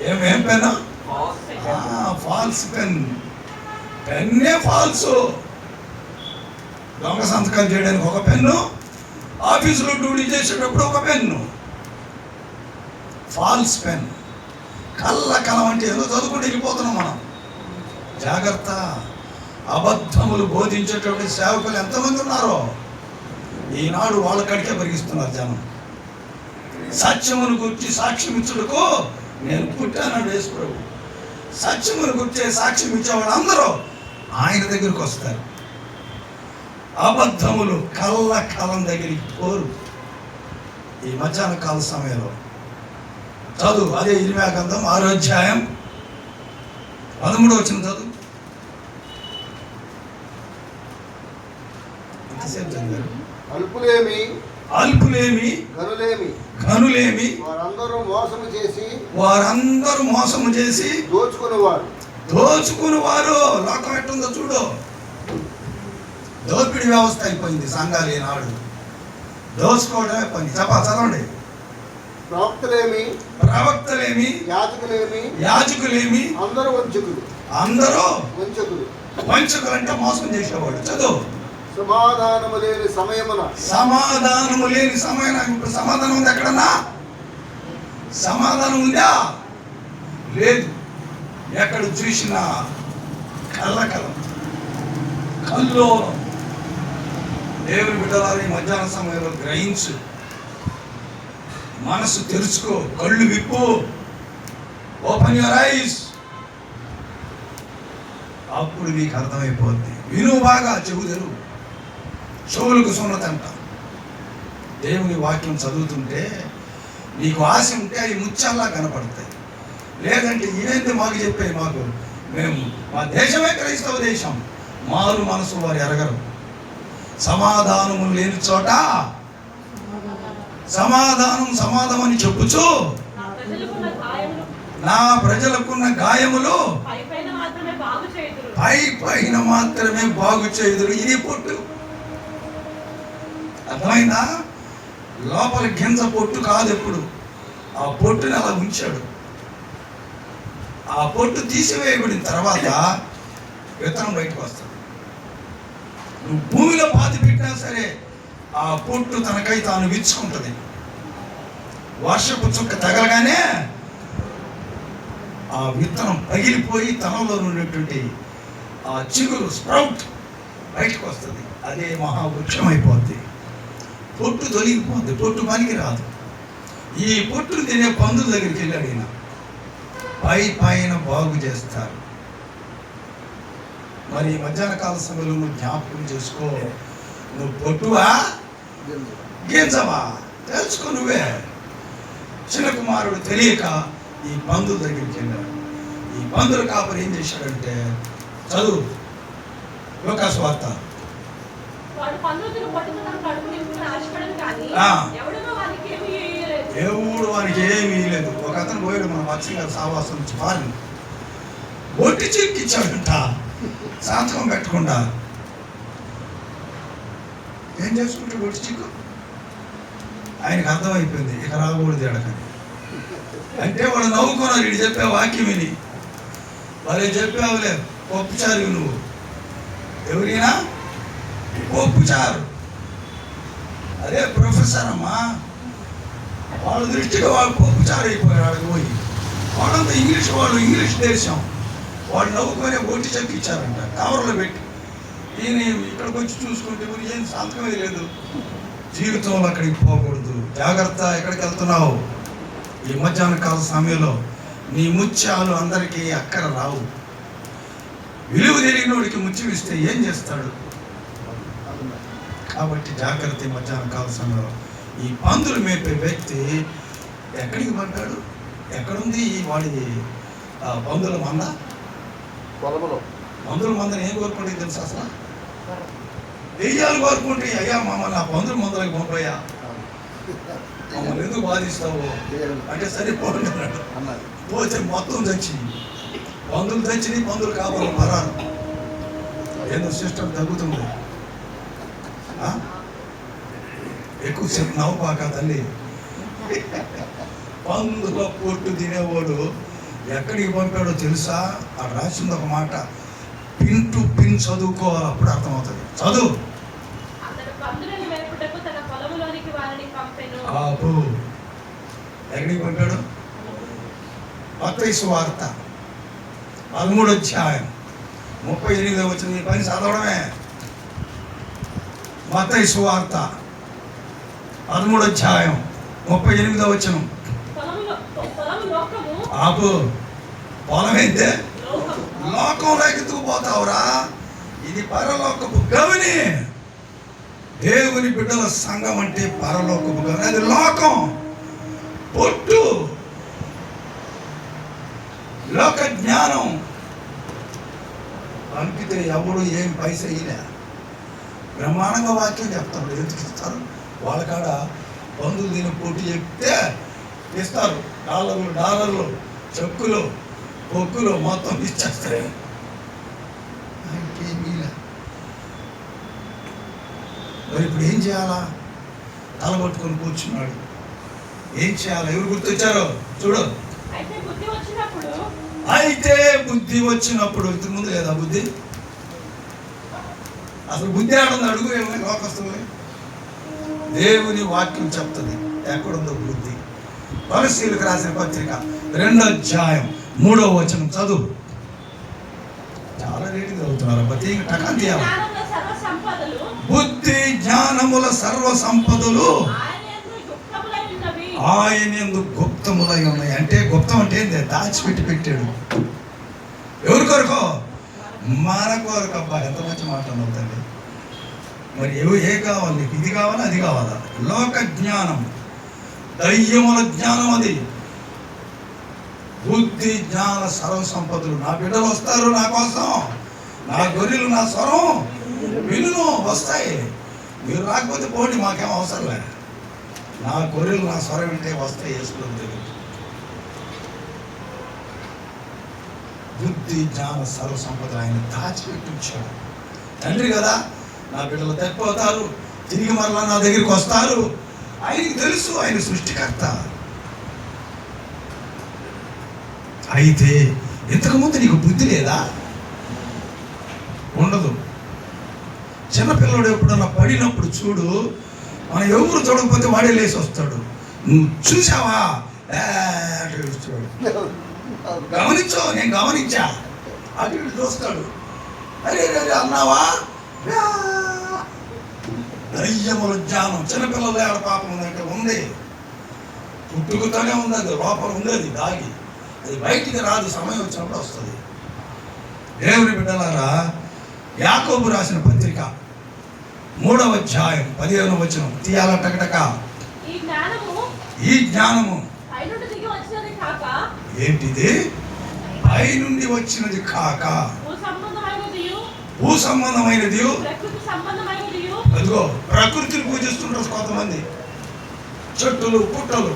[SPEAKER 2] ఏం pen?
[SPEAKER 3] False pen.
[SPEAKER 2] False pen. పెన్నే false. దొంగ సంతకాలు చేయడానికి ఒక pen, ఆఫీసులో duty చేసేటప్పుడు ఒక pen. Falls pen. కళ్ళకలం అంటే ఏదో చదువుకుంటూ వెళ్ళిపోతున్నాం మనం. జాగ్రత్త. అబద్ధములు బోధించేటువంటి సేవకులు ఎంతమంది ఉన్నారో ఈనాడు వాళ్ళ కడికే పరిగిస్తున్నారు జనం. సత్యమును గురించి సాక్ష్యం ఇచ్చుటకు నేను పుట్టానని యేసు ప్రభు. సత్యమును గురించే సాక్ష్యం ఇచ్చేవాళ్ళు అందరూ ఆయన దగ్గరికి వస్తారు. అబద్ధములు కళ్ళకలం దగ్గరికి పోరు. ఈ మధ్యాహ్న కాల సమయంలో చదువు, అదే ఇర్మియా గ్రంథం 6వ అధ్యాయం 13వ వచనం చదువు. ఎంతసేపు చదివారు? అల్పులేమి ఘనులేమి వారందరూ మోసము చేసి దోచుకునేవారు. లోకం ఎట్టుందో చూడు. దోపిడి వ్యవస్థ అయిపోయింది సంఘాలు ఈనాడు. దోచుకోవడమే పని. చదవండి. ప్రవక్తలేమి యాజకులేమి అందరూ వంచకులు అంటే మోసం చేసేవాడు. చదువు.
[SPEAKER 4] సమాధానము లేని సమయమున
[SPEAKER 2] ఇప్పుడు సమాధానం ఉంది ఎక్కడన్నా? సమాధానం ఉందా? లేదు. ఎక్కడ చూసినా కల్లకలం, కల్లోలం. దేవుని బిడ్డలారా, మధ్యాహ్న సమయంలో గ్రహించు, మనసు తెరుచుకో, కళ్ళు విప్పు. Open your eyes. అప్పుడు నీకు అర్థమైపోద్ది. విను బాగా, చెవు తెరువు. చెవులకు సున్నతంట. దేవుని వాక్యం చదువుతుంటే నీకు ఆశ ఉంటే అవి ముత్యాల్లా కనపడతాయి. లేదంటే ఇవేంటి మాకు చెప్పే, మా దేశమే క్రైస్తవ దేశం. మారు మనసు వారు ఎరగరు. సమాధానము లేని చోట సమాధానం అని చెప్పుచు నా ప్రజలకున్న గాయములు పైన మాత్రమే బాగు చేయుదురు. ఇది పొట్టు. అర్థమైందా? లోపల గింజ పొట్టు కాదు. ఎప్పుడు ఆ పొట్టుని అలా ఉంచాడు. ఆ పొట్టు తీసివేయబడిన తర్వాత విత్తనం బయటకు వస్తుంది. నువ్వు భూమిలో పాతి పెట్టినా సరే ఆ పొట్టు తనకై తాను విచ్చుకుంటుంది. వర్షపు చుక్క తగలగానే ఆ విత్తనం పగిలిపోయి తనలో ఉన్నటువంటి ఆ చిగురు స్ప్రౌట్ బయటకు వస్తుంది. అదే మహావృక్షం అయిపోద్ది. పొట్టు తొలగిపోద్ది. పొట్టు పనికి రాదు. ఈ పొట్టును తినే పందుల దగ్గరికి వెళ్ళాడు. ఈయన పైన బాగు చేస్తారు. మరి ఈ మధ్యాహ్న కాల సమయంలో నువ్వు జ్ఞాపకం చేసుకో, నువ్వు పొట్టువా గింజవా తెలుసుకో. నువ్వే చిన్న కుమారుడు తెలియక ఈ పందుల దగ్గరికి వెళ్ళాడు. ఈ పందుల కాపరి ఏం చేశాడంటే, చదువు లూకాసు వార్త. దేవుడు వానికి ఏమీ లేదు. ఒక అతను పోయాడు మన మత్స్య గారి సావాసం నుంచి పాలు ఒట్టి చిక్కిచ్చాడంట, సంతకం పెట్టకుండా. ఏం చేసుకుంటే ఒట్టి చిక్కు ఆయనకు అర్థమైపోయింది, ఇక రాకూడదు ఎడకని. అంటే వాడు నవ్వుకున్నారు, ఇటు చెప్పే వాక్యం విని. వాళ్ళు చెప్పావులే పప్పుచారు నువ్వు, ఎవరైనా పప్పుచారు. అదే ప్రొఫెసర్ అమ్మా, వాళ్ళ దృష్టిగా వాళ్ళు పప్పుచారు అయిపోయాడు. పోయి వాళ్ళంతా ఇంగ్లీష్, వాళ్ళు ఇంగ్లీష్ దేశం, వాళ్ళు నవ్వుకొని ఒట్టి చెక్కి ఇచ్చారంట కవర్లో పెట్టి. ఈయన ఇక్కడికి వచ్చి చూసుకుంటే ఏం సంతకమే లేదు. జీవితంలో అక్కడికి పోకూడదు, జాగ్రత్త. ఎక్కడికి వెళ్తున్నావు? ఈ మధ్యాహ్న కాల సమయంలో నీ ముత్యాలు అందరికీ అక్కర రావు. విలువ తెలియనోడికి ముత్యం ఇస్తే ఏం చేస్తాడు? కాబట్టి జాగ్రత్త. ఈ మధ్యాహ్న కాల సమయంలో ఈ పందులు మేపే వ్యక్తి ఎక్కడికి పడ్డాడు? ఎక్కడుంది వాడి పందుల మంద?
[SPEAKER 4] పొలంలో
[SPEAKER 2] పందుల మందని ఏం కోరుకుంటే తెలుసు అసలు? దెయ్యాలు కోరుకుంటే, అయ్యా మమ్మల్ని ఆ పందుల మందులకు పంపయ్యా, మమ్మల్ని ఎందుకు బాధిస్తావు అంటే సరిపోండి అన్నాడు. పోతే మొత్తం తెచ్చింది, పందులు తెచ్చింది, పందులు కావాలి పరారు. ఏదో సిస్టమ్ తగ్గుతుంది. ఎక్కువసేపు నవ్వుపాక తల్లి. పందుల పొట్టు తినేవాడు ఎక్కడికి పంపాడో తెలుసా? ఆ రాసింది ఒక మాట, పిన్ టు పిన్ చదువుకోవాలి, అప్పుడు అర్థమవుతుంది. చదువు. ఆపు. ఎక్కడికి పంపాడు? మత్తయి సువార్త 13వ అధ్యాయం 38వ వచనం. ఈ పని చదవడమే. మత్తయి సువార్త 13వ అధ్యాయం 38వ వచనం. ఆపు. పొలం అయితే లోకంలోకి ఎత్తుకుపోతావురా. ఇది పరలోకపు గవిని. దేవుని బిడ్డల సంఘం అంటే పరలోకపు గవిని, అది లోకం. పొట్టు లోక జ్ఞానం పంపితే ఎవడు ఏం పైసా ఇలే. బ్రహ్మాండంగా వాక్యం చెప్తాడు. ఎందుకు ఇస్తారు? వాళ్ళ కాడ బంధువులు దీని పోటీ చెప్తే ఇస్తారు. డాలర్లు చెక్కులు పొక్కులు మొత్తం ఇచ్చేస్తాయి. మరి ఇప్పుడు ఏం చేయాలా? తలబట్టుకొని కూర్చున్నాడు. ఏం చేయాలి? ఎవరు గుర్తొచ్చారో చూడు. అయితే బుద్ధి వచ్చినప్పుడు, ఇంతకు ముందు లేదా బుద్ధి? అసలు బుద్ధి ఆడుంది? అడుగు. ఏమైనా లోకస్తులు దేవుని వాక్యం చెప్తుంది ఎక్కడుందో బుద్ధి. కొలస్సీయులకు రాసిన పత్రిక 2వ అధ్యాయం 3వ వచనం చదువు. చాలా రేటింగ్ చదువుతున్నారు. బట్టి టకాన్ తీయాలి. బుద్ధి జ్ఞానముల సర్వ సంపదలు ఆయన యందు గుప్తములై ఉన్నాయి. అంటే గుప్తం అంటే ఏంటి? దాచిపెట్టి పెట్టాడు. ఎవరి కొరకు? మన కొరకు. అబ్బా, ఎంత మంచి మాట అవుతుంది. మరి ఏ కావాలి నీకు? ఇది కావాలా, అది కావాలా? లోక జ్ఞానం, దయ్యముల జ్ఞానం అది. బుద్ధి జ్ఞాన సర్వ సంపదలు. నా బిడ్డలు వస్తారు నా కోసం, నా గొర్రెలు నా స్వరం వినును వస్తాయి. మీరు రాకపోతే పోండి, మాకేం అవసరం లేదు. నా గొర్రెలు నా స్వరం వింటే వస్తాయి. వేసుకుని బుద్ధి జ్ఞాన సర్వ సంపదలు ఆయన దాచిపెట్టి ఉంచాడు. తండ్రి కదా, నా బిడ్డలు తప్పిపోతారు, తిరిగి మరలా నా దగ్గరికి వస్తారు. ఆయనకి తెలుసు, ఆయన సృష్టికర్త. అయితే ఇంతకుముందు నీకు బుద్ధి లేదా? ఉండదు. చిన్నపిల్లడు ఎప్పుడన్నా పడినప్పుడు చూడు, మనం ఎవరు చూడకపోతే వాడే లేచి వస్తాడు. నువ్వు చూసావా? గమనించావు? నేను గమనించా. అటు ఇటు చూస్తాడు. అరే అన్నావా? దయ్యముల జ్ఞానం. చిన్నపిల్లలు ఏడ పాపం ఉందంటే ఉంది, పుట్టుకతోనే ఉంది. అది లోపల ఉంది, అది దాగి, అది బయటికి రాదు. సమయం వచ్చినప్పుడు వస్తుంది. దేవుని బిడ్డలారా, యాకోబు రాసిన పత్రిక 3వ అధ్యాయం 15వ వచనం తీయాల టకటక. ఈ జ్ఞానము ఏంటిది? పై నుండి వచ్చినది కాక భూ సంబంధమైనది. అదిగో ప్రకృతిని పూజిస్తుంటారు కొంతమంది, చెట్టులు పుట్టలు.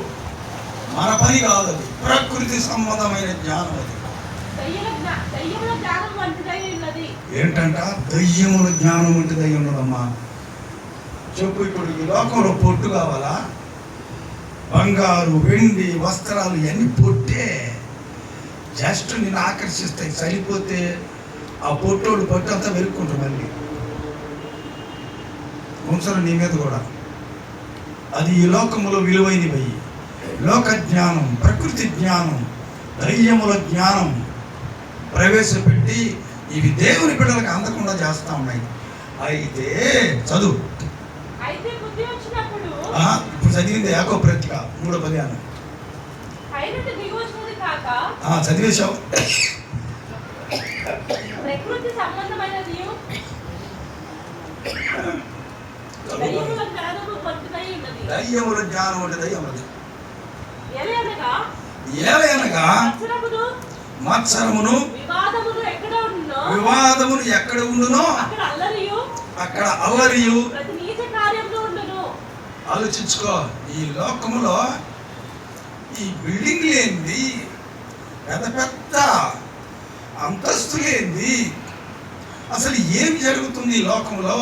[SPEAKER 2] మన పని కాదు అది, ప్రకృతి సంబంధమైన జ్ఞానం అది. ఏంటంట? దయ్యముల జ్ఞానం అంటే దయ్యం ఉన్నదమ్మా. చెప్పు, ఇప్పుడు ఈ లోకంలో పొట్టు కావాలా? బంగారు, వెండి, వస్త్రాలు ఇవన్నీ పొట్టే. జస్ట్ నిన్ను ఆకర్షిస్తాయి. చనిపోతే ఆ పొట్టోడు పట్టు అంతా వెరుక్కుంటారు. మళ్ళీ ఉంచరు నీ మీద కూడా. అది ఈ లోకములో విలువైనవి. లోక జ్ఞానం, ప్రకృతి జ్ఞానం, దయ్యముల జ్ఞానం ప్రవేశపెట్టి ఇవి దేవుని బిడ్డలకు అందకుండా చేస్తా ఉన్నాయి. అయితే చదువు. ఇప్పుడు చదివింది యాకోబు పత్రిక 3వ అధ్యాయం. చదివేశావు. దయ్యముల జ్ఞానం అంటే దయ్యములది. ఏలయనగా మత్సరమును వివాదమును ఎక్కడ ఉండునో అక్కడ అల్లరియు. ఆలోచించుకో, ఈ లోకములో ఈ బిల్డింగ్ లేనిది, పెద్ద పెద్ద అంతస్తులేంది, అసలు ఏం జరుగుతుంది ఈ లోకంలో?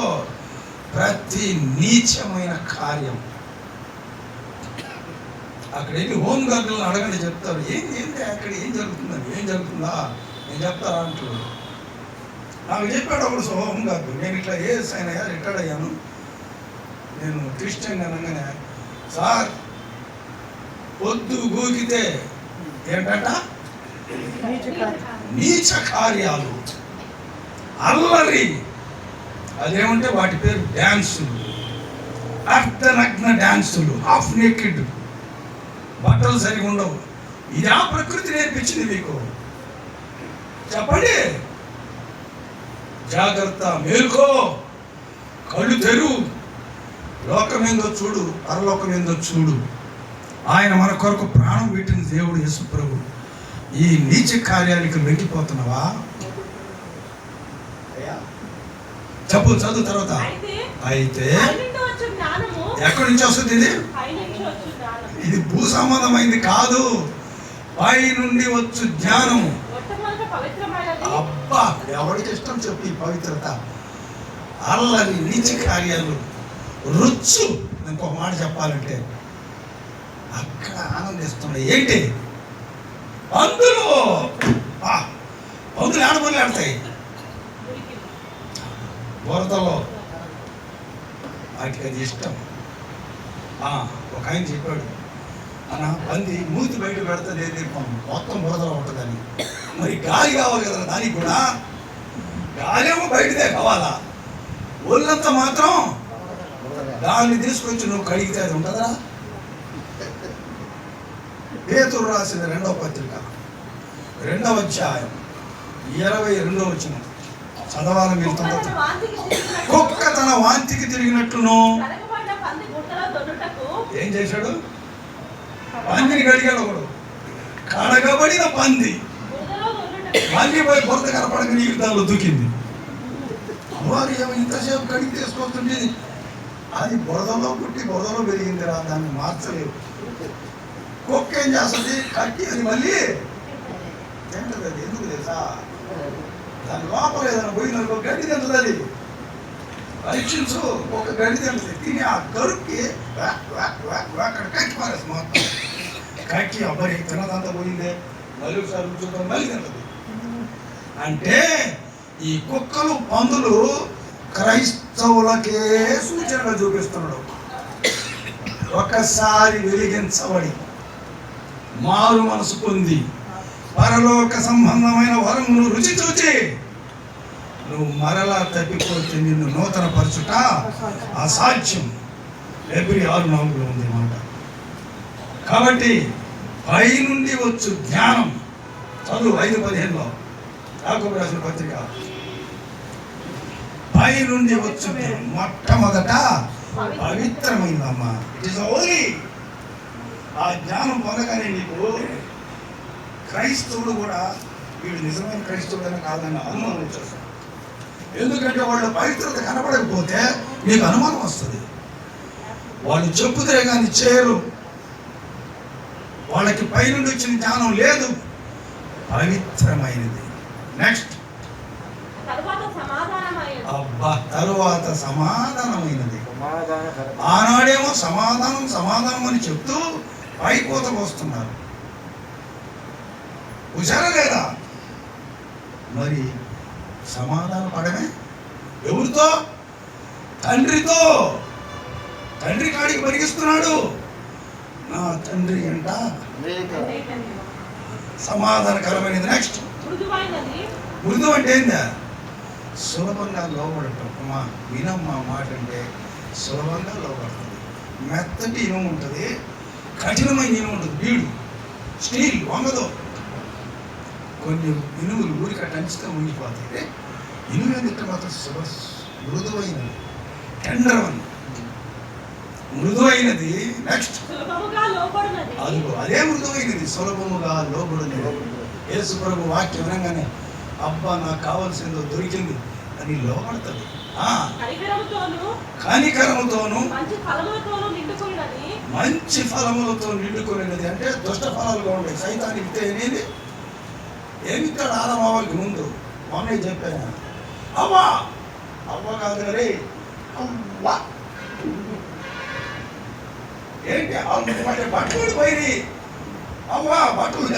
[SPEAKER 2] ప్రతి నీచమైన కార్యం. అక్కడ వెళ్ళి హోమ్ గార్డులను అడగండి, చెప్తారు. ఏంటి అక్కడ ఏం జరుగుతుందని. ఏం జరుగుతుందా నేను చెప్తారా అంటాడు. నాకు చెప్పాడు ఒకడు హోమ్ గార్డు. నేను ఇట్లా అయినా రిటైర్డ్ అయ్యాను, నేను క్రిస్టియన్ అనగానే, సార్ పొద్దు గూకితే ఏంటంట నీచ కార్యాలు, అల్లరి. అదేమంటే వాటి పేరు డ్యాన్సులు, అర్ధనగ్న డ్యాన్సులు, హాఫ్ నేకెడ్, బట్టలు సరిగా ఉండవు. ఇది ఆ ప్రకృతి నేర్పించింది మీకు. చెప్పండి, జాగ్రత్త, మేలుకో, కళ్ళు తెరు. లోకం ఏందో చూడు, పరలోకం ఏందో చూడు. ఆయన మన కొరకు ప్రాణం పెట్టిన దేవుడు యేసు ప్రభు. ఈ నీచ కార్యానికి లొంగిపోతున్నావా? చెప్పు, చదువు తర్వాత. అయితే ఎక్కడి నుంచి వస్తుంది ఇది? ఇది భూ సంబంధమైంది కాదు, పై నుండి వచ్చు జ్ఞానము. అబ్బా, ఎవరికి ఇష్టం చెప్పు ఈ పవిత్రత? అల్లరి, నీచ కార్యాలు, రుచ్చు. ఇంకొక మాట చెప్పాలంటే అక్కడ ఆనందిస్తున్నాయి. ఏంటి? పందులు. పందులు ఆడపల్లి ఆడతాయి బురదలో, వాటికి అది ఇష్టం. ఒక ఆయన చెప్పాడు, అన్న పంది మూతి బయట పెడుతుంది, ఏది మొత్తం బురదలో ఉంటుందని. మరి గాలి కావాలి కదా దానికి కూడా. గాలి ఏమో బయటదే కావాలా, ఒళ్ళంతా మాత్రం దాన్ని తీసుకొచ్చి నువ్వు కడిగితే అది ఉంటుందా? పేతురు రాసిన 2వ పత్రిక 2వ అధ్యాయం 22వ వచనం చదవాలి మీరు. కుక్క తన వాంతికి తిరిగినట్లును ఏం చేశాడు? పందిని కడిగాడు ఒకడు. కడగబడిన పంది మళ్ళీ పోయి బురద కనపడక నీ దానిలో దూకింది. వారు ఏమో ఇంతసేపు కడిగి తీసుకొస్తుంది, అది బురదలో పుట్టి బురదలో పెరిగిందిరా, దాన్ని మార్చలేవు. కుక్క ఏం చేస్తుంది? కట్టి అది మళ్ళీ తింటది. అది ఎందుకు తెలుసా? దాని లోపల ఏదైనా పోయిన గడ్డి తింటుంది. అది పరీక్షించు, ఒక గడ్డి తింటుంది. తిని ఆ కరుక్కి అక్కడ కక్కి పారేసి మొత్తం కక్కి, అబ్బాయి తిన్నదంతా పోయిందే, మళ్ళీ ఒకసారి చూద్దాం, మళ్ళీ తింటుంది. అంటే ఈ కుక్కలు, పందులు క్రైస్తవులకే సూచనగా చూపిస్తున్నాడు. ఒకసారి వెలిగించబడి మారు మనసు పొంది పరలోక సంబంధమైన వరమును రుచి చూచి నువ్వు మరలా తప్పిపోతే నిన్ను నూతన పరచుట అసాధ్యం. ఫిబ్రవరి 6:4 ఉంది మాట. కాబట్టి పై నుండి వచ్చు జ్ఞానం. చదువు 5:15 యాకోబు రాసిన పత్రిక. పై నుండి వచ్చింది మొట్టమొదట పవిత్రమైందమ్మా. It is Holi. ఆ జ్ఞానం పొందగానే నీకు క్రైస్తవుడు కూడా వీడు నిజమైన క్రైస్తవుడైనా కాదని అనుమానం వచ్చేస్తాడు. ఎందుకంటే వాళ్ళు పవిత్రత కనపడకపోతే నీకు అనుమానం వస్తుంది. వాళ్ళు చెప్పుతే కానీ చేయరు. వాళ్ళకి పైనుండి వచ్చిన జ్ఞానం లేదు. పవిత్రమైనది. నెక్స్ట్ అబ్బా, తరువాత సమాధానమైనది. ఆనాడేమో సమాధానం అని చెప్తూ పైపోతకు వస్తున్నారు. హుషారా లేదా? మరి సమాధాన పడమే ఎవరితో? తండ్రితో. తండ్రి కాడికి పరిగిస్తున్నాడు. నా తండ్రి అంట సమాధానకరమైనది. నెక్స్ట్ మృదు అంటే ఏందా? సులభంగా లోపడటం. అమ్మా వినమ్మా మాట అంటే సులభంగా లోపడుతుంది. మెత్తటి ఇనుము ఉంటుంది, కఠినమైన ఇనుము ఉంటుంది. బీడు స్టీల్ వంగదు. కొన్ని ఇనుములు ఊరిక టంచితే ఉండిపోతాయి. ఇనుము ఎందుకు మాత్రం మృదువైనది, టెండర్ వన్, మృదువైనది. నెక్స్ట్ అదిగో అదే మృదువైనది, సులభముగా లోబడినది. యేసు ప్రభు వాక్యం వినగానే అబ్బా నాకు కావాల్సిందో దొరికింది అని లోపడుతుంది. కనికరముతోను మంచి ఫలములతో నిండుకునేది. అంటే దుష్ట ఫలాలుగా ఉంటాయి. సైతానికి తేనేది ఏమిస్తాడు ఆదమావానికి ముందు? మొన్నే చెప్పాను. అవ్వా అవ్వ కాదు రే, అవ్వ ఏంటి బట్టలు పోయి అవ్వా బట్టలు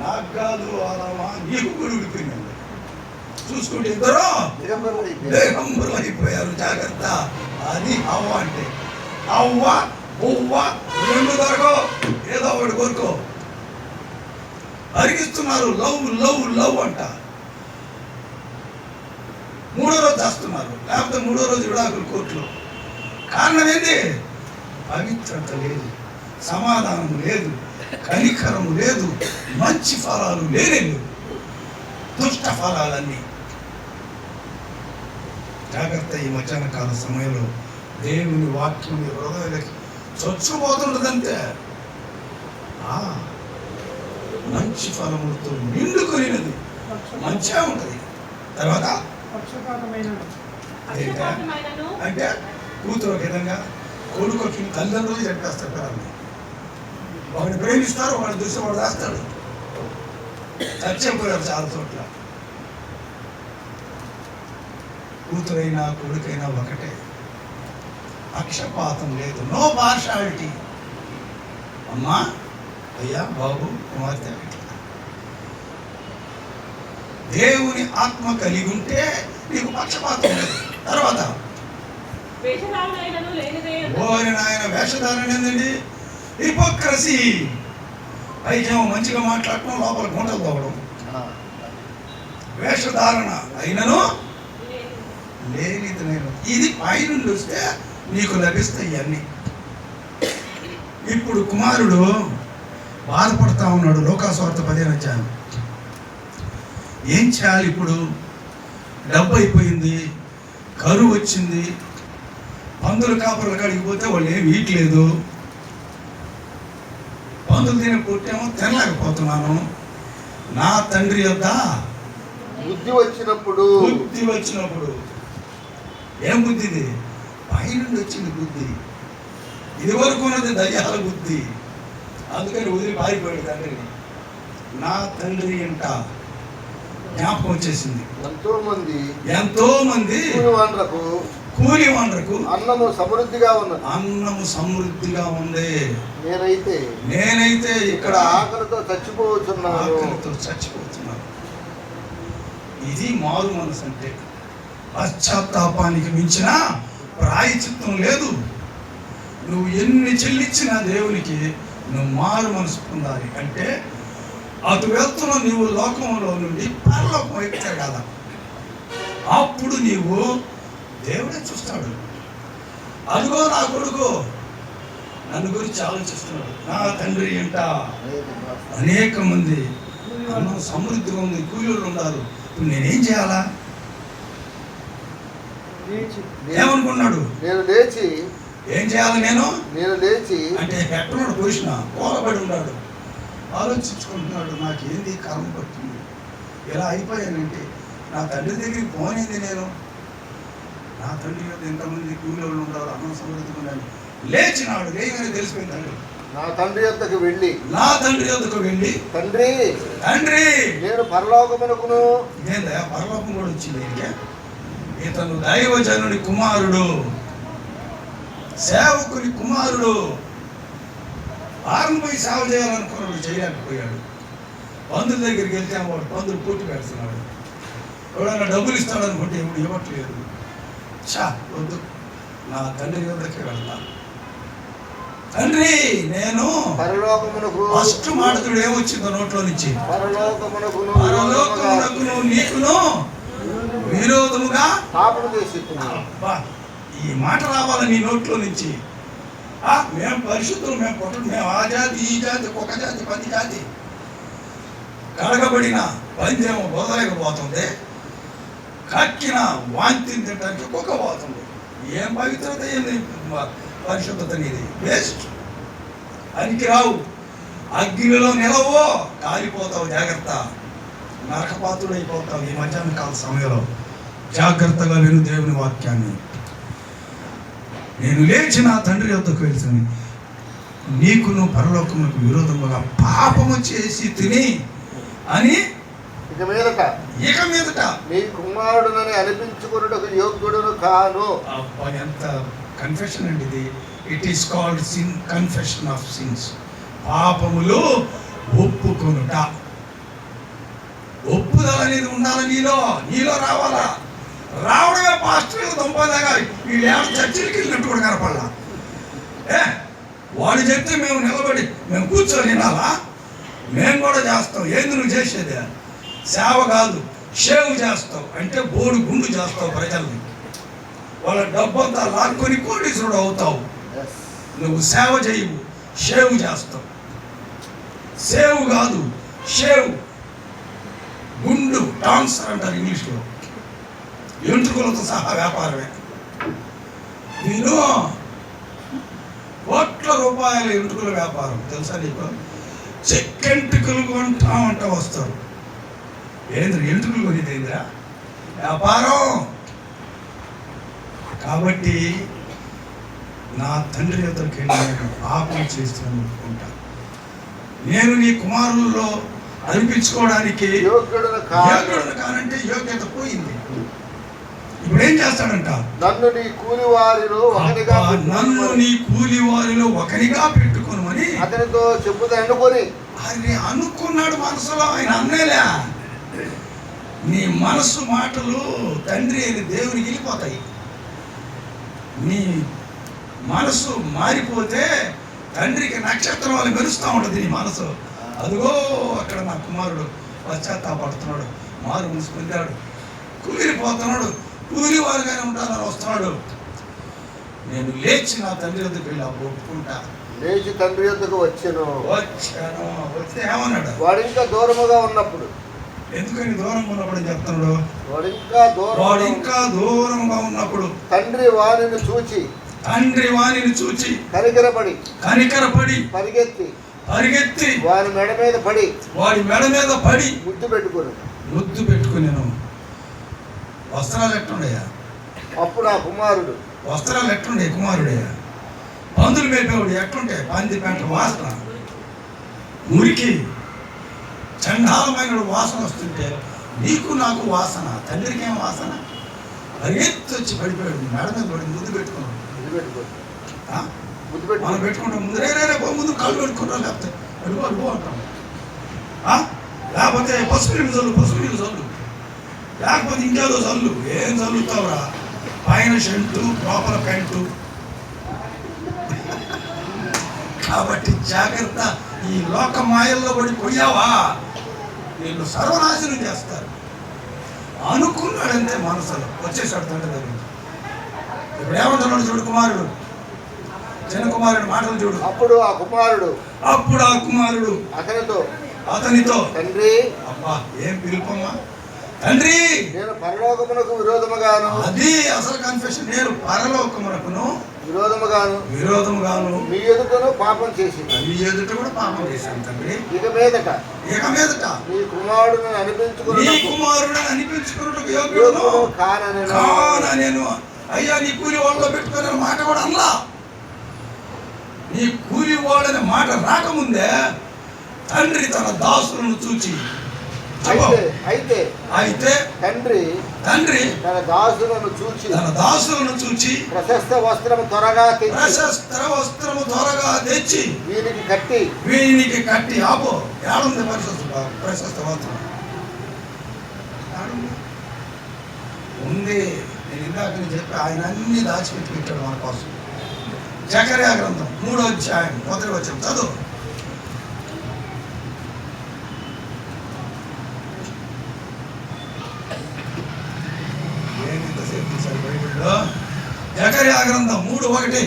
[SPEAKER 2] నాకు కాదు ఆదమా నీకు కూడా ఉడిపోయింది. చూసుకుంటే ఇద్దరు దిగంబరం అయిపోయారు. జాగ్రత్త. అది అవ్వ అంటే. అవ్వ బొవ్వ రెండు దొరకో, ఏదో ఒకటి కోరుకో. అరిగిస్తున్నారు. లవ్ లవ్ లవ్ అంట. మూడో రోజు చేస్తున్నారు, లేకపోతే మూడో రోజు విడాకులు కోర్టులో. కారణం ఏంటి? పవిత్రత లేదు, సమాధానం లేదు, కనికరము లేదు, మంచి ఫలాలు లేనేళ్ళు, దుష్ట ఫలాలన్నీ. జాగ్రత్త. ఈ మధ్యాహ్న కాల సమయంలో దేవుని వాక్యం హృదయాలకి చొచ్చుపోతుంటదంతే. మంచి ఫలములతో నిండుకొనినది మంచిగా ఉంటుంది. తర్వాత అంటే కూతురు ఒక విధంగా, కొడుకుకి తల్లిదండ్రులు చెప్పేస్తారు పిల్లల్ని. ఒకటి ప్రేమిస్తారు, ఒకటి చూసి వాడు వేస్తాడు. చచ్చిపోయారు చాలా చోట్ల. కూతురైనా కొడుకైనా ఒకటే, పక్షపాతం లేదు, నో పార్షాలిటీ. అమ్మా అయ్యా బాబు కుమార్తె, దేవుని ఆత్మ కలిగి ఉంటే నీకు పక్షపాతం లేదు. తర్వాత ఓరి నాయన వేషధారణ ఏందండి? హిపోక్రసీ. పైకేమో మంచిగా మాట్లాడటం, లోపల గుంటలు తవ్వడం. వేషధారణ అయినను లేనిది నేను. ఇది పైనుండి వస్తే నీకు లభిస్తాయి అన్నీ. ఇప్పుడు కుమారుడు బాధపడతా ఉన్నాడు. లోకాసువార్త 10వ అధ్యాయం. ఏం చేయాలి ఇప్పుడు? డబ్బు అయిపోయింది, కరువు వచ్చింది, పందుల కాపర్ల కాడికి పోతే వాళ్ళు ఏమి వీయట్లేదు, పందులు తినే పుట్టేమో తినలేకపోతున్నాను. నా తండ్రి యొద్ద
[SPEAKER 4] బుద్ధి వచ్చినప్పుడు
[SPEAKER 2] ఏం బుద్ధి? ఇది పైనుండి వచ్చింది బుద్ధి. ఇది వరకు ఉన్నది దయ్యాల బుద్ధి. అందుకని వదిలి పారిపోయాడు తండ్రిని. నా తండ్రి అంట జ్ఞాపకం వచ్చేసింది. ఎంతో మంది కూలి వండరకు
[SPEAKER 4] అన్నము సమృద్ధిగా
[SPEAKER 2] ఉంది.
[SPEAKER 4] నేనైతే ఇక్కడ ఆకలితో చచ్చిపోతున్నాను.
[SPEAKER 2] ఇది మారు మనసు అంటే. పశ్చాత్తాపానికి మించిన ప్రాయచిత్తం లేదు. నువ్వు ఎన్ని చెల్లించినా దేవునికి నువ్వు మారు మనసు పొందాలి. అంటే అటు వెళ్తున్న నీవు లోకంలో నుండి పరలోకం వైపుతే కదా, అప్పుడు నీవు దేవుడే చూస్తాడు. అదిగో నా కొడుకు నన్ను గురించి ఆలోచిస్తున్నాడు. నా తండ్రి అంట అనేక మంది అన్నం సమృద్ధిగా ఉంది, కూలీలు ఉన్నారు. ఇప్పుడు నేనేం చేయాలా? ఏమనుకున్నాడు?
[SPEAKER 4] నేను లేచి
[SPEAKER 2] ఏం చేయాలి
[SPEAKER 4] నేను లేచి
[SPEAKER 2] అంటే ఎట్టున్నాడు పొజిషన్, కోలబడి ఉన్నాడు, ఆలోచించుకుంటున్నాడు. నాకేంది కర్మ పట్టింది, ఇలా అయిపోయానంటే నా తండ్రి దగ్గరికి పోనేది నేను, నా తండ్రి యొక్క ఎంతమంది కూలీలు ఉంటారు, అన్న సమృద్ధి లేచినాడు. లేదని తెలిసిపోయింది తండ్రి.
[SPEAKER 4] నా తండ్రి యొద్దకు వెళ్ళి
[SPEAKER 2] తండ్రి
[SPEAKER 4] నేను పరలోకమునకును,
[SPEAKER 2] నేను పరలోకం కూడా వచ్చింది. ఇతను దైవజనుడి కుమారుడు, సేవకుని కుమారుడు. ఆరంభై సేవ చేయాలనుకున్నాడు, చేయలేకపోయాడు. బంధువుల దగ్గరికి వెళ్తే వాడు బంధువులు పోటీ పెడుతున్నాడు. ఎవడన్నా డబ్బులు ఇస్తాడనుకుంటే ఇప్పుడు ఇవ్వట్లేదు. వద్దు, నా తండ్రి వద్దకే వెళ్తా. తండ్రి నేను
[SPEAKER 4] పరలోకమునకు,
[SPEAKER 2] ఫస్ట్ మాటకుడు ఏమొచ్చిందో నోట్లో నుంచి,
[SPEAKER 4] పరలోకమునకును
[SPEAKER 2] నీకును విరోధముగా
[SPEAKER 4] పాపము చేసి.
[SPEAKER 2] ఈ మాట రావాలి నీ నోట్లో నుంచి. మేము పరిశుద్ధులు, మేము పుట్టడు, మేము ఆ జాతి ఈ జాతి, ఒక జాతి 10 జాతి. కడగబడిన పందేమో బోధలేకపోతుంది, కక్కిన వాంతి తినడానికి కుక్క పోతుంది. ఏం పవిత్రత, ఏంది పరిశుద్ధత నీది? వేస్ట్. అనికి రావు, అగ్నిలో నిలవో కాలిపోతావు, జాగ్రత్త, నరకపాత్రుడు అయిపోతావు. ఈ మధ్యాహ్న కాల సమయంలో జాగ్రత్తగా విను దేవుని వాక్యాన్ని. నేను లేచి నా తండ్రి యొద్దకు వెళ్తాను, నీకును పరలోకమునకు విరోధముగా పాపము చేసి తిని అని
[SPEAKER 4] ఇక మీదట నీ కుమారుడునని అనిపించుకున్నట్టు యోగ్యుడును కాను.
[SPEAKER 2] ఎంత కన్ఫెషన్ అండి ఇది. It is called sin, confession of since. పాపములు ఒప్పుకొనుట. ఒప్పుదల అనేది ఉండాలి నీలో రావాలా. రావడమే పాస్టర్ దొంపదాగా వీళ్ళు ఏమైనా చర్చిలకి వెళ్ళినట్టు కూడా కనపడాల. వాడు చెప్తే మేము నిలబడి మేము కూర్చొని వినాలా? మేము కూడా చేస్తాం. ఏంది నువ్వు చేసేది? సేవ కాదు, షేవ్ చేస్తావు. అంటే బోడు గుండు చేస్తావు ప్రజల్ని. వాళ్ళ డబ్బంతా లాక్కొని కోటీశ్వరుడు అవుతావు. నువ్వు సేవ చేయవు, షేవ్ చేస్తావు. సేవ్ కాదు, షేవ్. గుండు, టాన్సర్ అంటారు ఇంగ్లీష్లో. ఎంట్రుకలతో సహా వ్యాపారమే. నేను కోట్ల రూపాయల ఎంట్రుకల వ్యాపారం తెలుసా నీకు? చెక్కెంట్రుకలు కొంటామంట వస్తారు. ఏంద్ర ఎంట్రుకలు కొనేది ఏంద్రా? వ్యాపారం. కాబట్టి నా తండ్రి యొద్దకు వెళ్ళి నేను పాపం చేస్తున్నాను అనుకుంటా. నేను నీ కుమారుల్లో అనిపించుకోవడానికి యోగ్యుడు కానంటే యోగ్యత పోయింది. ఇప్పుడు ఏం చేస్తాడంట?
[SPEAKER 4] నన్ను నీ కూలి వారిలో ఒకనిగా పెట్టుకోమని అతనితో చెప్పుతా అనుకొని.
[SPEAKER 2] అది అనుకున్నాడు మనసులో. ఆయన అన్నేలే. నీ మనసు మాటలు తండ్రి అయిన దేవునికి వెళ్ళిపోతాయి. నీ మనసు మారిపోతే తండ్రికి నక్షత్రం వాళ్ళు మెరుస్తూ ఉంటుంది నీ మనసు. అదిగో అక్కడ నా కుమారుడు పశ్చాత్తాపడుతున్నాడు, మారు మనసు పొందాడు, కూలిపోతున్నాడు, కూలి వారుగానే ఉంటానని వస్తున్నాడు. నేను లేచి నా తండ్రి వద్దకు వెళ్ళి ఒప్పుకుంటా.
[SPEAKER 4] లేచి తండ్రి వద్దకు వచ్చాను.
[SPEAKER 2] వస్తే ఏమన్నాడు?
[SPEAKER 4] వాడు ఇంకా దూరముగా ఉన్నప్పుడు.
[SPEAKER 2] ఎందుకని దూరంగా ఉన్నప్పుడు చెప్తున్నాడు?
[SPEAKER 4] వాడు
[SPEAKER 2] ఇంకా దూరంగా ఉన్నప్పుడు
[SPEAKER 4] తండ్రి వానిని చూచి కనికరపడి పరిగెత్తి వాడి మెడ మీద పడి ముద్దు
[SPEAKER 2] పెట్టుకున్నాను. వస్త్రాలు ఎట్టుండయా?
[SPEAKER 4] అప్పుడు ఆ కుమారుడు
[SPEAKER 2] వస్త్రాలు ఎట్టుండే? కుమారుడయ్యా. పందులు మేపేవాడు ఎట్టుంటే? పంది పెంట వాసన, మురికి, చండాలమైన వాసన వస్తుంటే నీకు నాకు వాసన, తండ్రికి ఏం వాసన? పరిగెత్తి వచ్చి పడిపోయాడు, మెడ మీద పడి ముద్దు పెట్టుకున్నాడు. మనం పెట్టుకుంటాం ముందు, రే ముందు కాళ్ళు పెట్టుకుంటాం, లేకపోతే అడుగు అంటాం. లేకపోతే పసుపు నీళ్ళు చల్లు, లేకపోతే ఇంకేదో చల్లు. ఏం చల్లుతావురా? పైన షర్టు, లోపల ప్యాంటు. కాబట్టి జాగ్రత్త. ఈ లోక మాయల్లో పడిపోయావా వీళ్ళు సర్వనాశనం చేస్తారు. అనుకున్నాడంతే మనసులో. వచ్చేసాడు తండ్రి దగ్గర. ఇప్పుడు ఏమంటున్నాడు చూడు కుమారుడు, చిన్న కుమారుడు మాటలు చూడు.
[SPEAKER 4] అప్పుడు ఆ కుమారుడు
[SPEAKER 2] అతనితో
[SPEAKER 4] తండ్రి.
[SPEAKER 2] అబ్బా ఏం పిలుపమ్మా! తండ్రి
[SPEAKER 4] నేను పరలోకమునకు విరోధముగాను,
[SPEAKER 2] అది అసలు కన్ఫెషన్, నేను పరలోకమునకును
[SPEAKER 4] విరోధముగాను మీ ఎదుటను పాపం చేసి
[SPEAKER 2] మీ ఎదుట కూడా పాపం చేశాను తండ్రి.
[SPEAKER 4] ఇక మీదట
[SPEAKER 2] నీ
[SPEAKER 4] కుమారుడిని
[SPEAKER 2] అనిపించుకున్నట్టు యోగ్యుడును కాననేను. అయ్యా నీ కూలి వాళ్ళలో పెట్టుకునే మాట కూడా అనలా. నీ కూలి వాడనే మాట రాకముందే తండ్రి తన దాసులను చూచి అయితే తండ్రి తన దాసులను చూచి ప్రశస్త వస్త్రము త్వరగా తెచ్చి వీనికి కట్టి ఆపో ఏడుంది ప్రశస్త వస్త్రం ఉంది. నేను ఇందాక చెప్పి ఆయన అన్ని దాచిపెట్టి పెట్టాడు మన కోసం. జకర్యా గ్రంథం 3వ అధ్యాయం 1వ వచనం చదువు. జకర్యా గ్రంథం 3:1.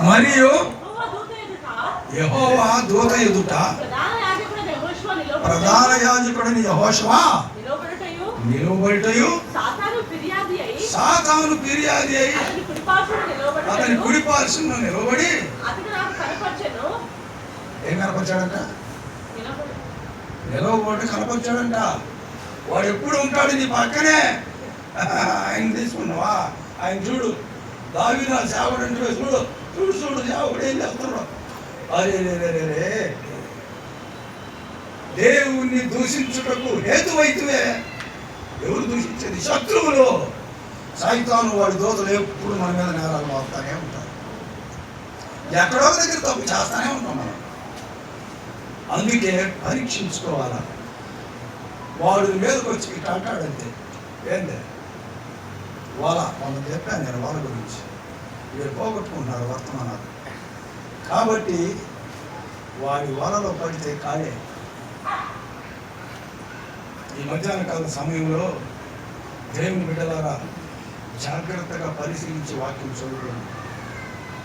[SPEAKER 2] మరియు యెహోవా దూత ఎదుట ప్రధాన యాజకుడైన యెహోషువ నిలబడుటయు సాతాను ఫిర్యాది అయి అతని కుడిపార్శ్వన నిలబడి ఏం కనపరిచాడంట? నిలవబడి కనపరిచాడంట. వాడు ఎప్పుడు ఉంటాడు నీ పక్కనే. ఆయన తీసుకున్నావా? ఆయన చూడు, దావీదు నా సేవకుడు అంటే చూడు చూడు చూడు సేవకుడు ఏం చేస్తున్నాడు. అరే రే దేవుణ్ణి దూషించుటకు హేతువైతువే. ఎవరు దూషించేది? శత్రువులు, సైతాను. వాడి దోతలు ఎప్పుడు మన మీద నేరాలు మోపుతానే ఉంటారు. ఎక్కడో దగ్గర తప్పు చేస్తానే ఉంటాం మనం. అందుకే పరీక్షించుకోవాలా. వాడు మీదకి వచ్చి ఇట్లా అంటాడంతే. ఏంటి వాళ్ళ వాళ్ళని చెప్పాను నేను వాళ్ళ గురించి. వీళ్ళు పోగొట్టుకుంటున్నారు వర్తమానాలు. కాబట్టి వాడి వలలో పడితే కాడే. ఈ మధ్యాహ్న కాల సమయంలో దేవుని బిడ్డలారా జాగ్రత్తగా పరిశీలించి వాక్యం చదువుకోండి.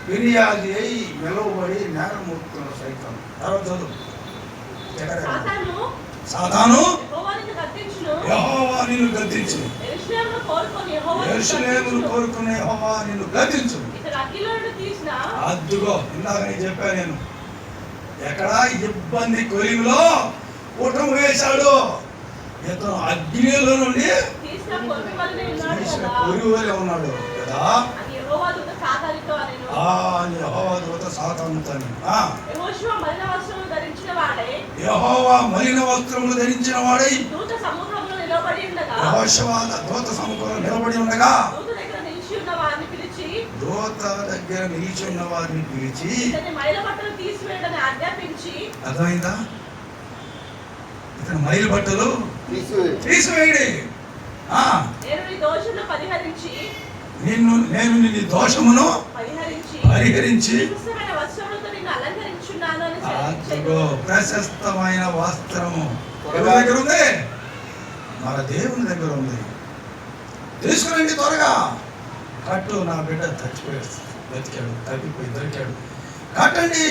[SPEAKER 2] ఫిర్యాది అయి నిలవబడి నేరమూర్తున్న సైతం. తర్వాత చదువు. సాతాను యెహోవా నిన్ను గద్దించును, యెరూషలేమును కోరుకునే యెహోవా నిన్ను గద్దించును. అద్దుగో ఇందాక నేను చెప్పాను. నేను ఎక్కడ ఇబ్బంది కొలిమిలో కూటమి వేశాడు. ఇతను అగ్నిలో నుండి కొలివలే ఉన్నాడు కదా. యెహోవా దూత సాతానుతో యెహోవా మలిన వస్త్రములు ధరించిన వాడై యెహోషువ దూత సముఖంలో నిలబడి ఉండగా దూత దగ్గర నిలిచి ఉన్న వారిని పిలిచి అర్థమైందా? ఇతను మైలు బట్టలు తీసివేయడి. నేను నీ దోషమును పరిహరించి ప్రశస్తమైన వస్త్రము ఎవరి దగ్గర ఉంది? మన దేవుని దగ్గర ఉంది. తీసుకురండి త్వరగా. కట్టు, నా బిడ్డ చచ్చిపోయాడు, బతికాడు, తప్పిపోయి దొరికాడు, కట్టండి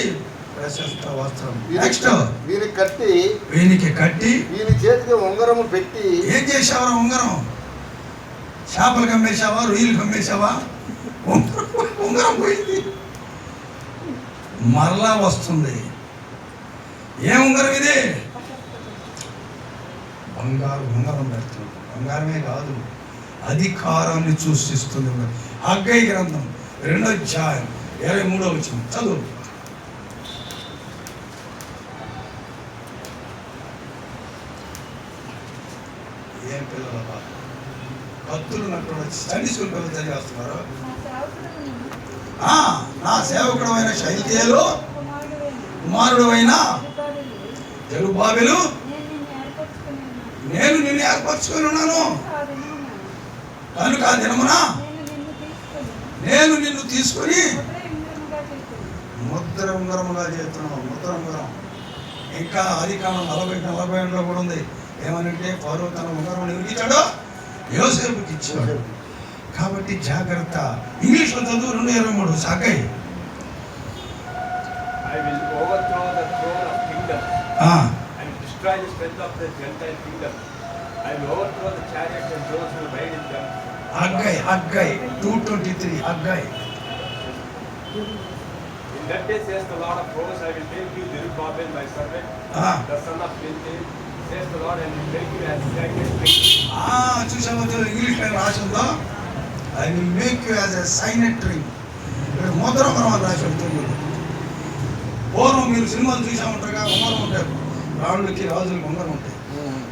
[SPEAKER 2] ప్రశస్త వస్త్రం. నెక్స్ట్ వీనికి కట్టి వీని చేతికి ఉంగరము పెట్టి. ఏం చేసావా? ఉంగరం చేపలు కమ్మేశావా? రొయ్యలు కమ్మేశావా? ఉంగరం పోయింది, మరలా వస్తుంది. ఏం ఉంగరం ఇది? బంగారు ఉంగరం పెడుతుంది. బంగారమే కాదు, అధికారాన్ని సూచిస్తుంది. హగ్గయి గ్రంథం 2వ అధ్యాయం 23వ వచనం చదువు. ఏం పిల్లల భక్తులు నాకు స్టడీ స్కూల్ పిల్లలు తెలియజేస్తున్నారు. నా సేవకుడు అయిన శైల్తీయేలు కుమారుడు అయిన జెరుబ్బాబెలు నేను నిన్ను ఏర్పరచుకొని ఉన్నాను కనుక ఆ దినమున నేను నిన్ను తీసుకొని ముద్ర ఉంగరముగా చేస్తున్నాను. ముద్ర ఉంగరం ఇంకా ఆదికాండం 40-42 కూడా ఉంది. ఏమనంటే ఫరో తన ఉంగరం ఎవరికి ఇచ్చాడో? యోసేపుకి ఇచ్చాడు. కాబట్టి జాగ్రత్త. ఇంగ్లీష్లో చదువు 2:23 సాకై
[SPEAKER 3] and destroy the strength of the Gentile kingdom. I will overthrow the chariots and those who ride in them.
[SPEAKER 2] Haggai 2:23 Haggai.
[SPEAKER 3] In that day says the Lord of hosts, I will take you Zerubbabel my servant, the son of Shilti, says the Lord, and will make you as sacred tree.
[SPEAKER 2] చూసావా English లో రాసి ఉందో, I will make you as a cyanide ring. ఇక్కడ ముద్రమరం అని రాసి ఉంటుంది. పూర్వం మీరు సినిమాలు చూసా ఉంటారుగా, ఉంగరం ఉంటారు, రాళ్ళకి రాజులకి ఉంగరం ఉంటాయి.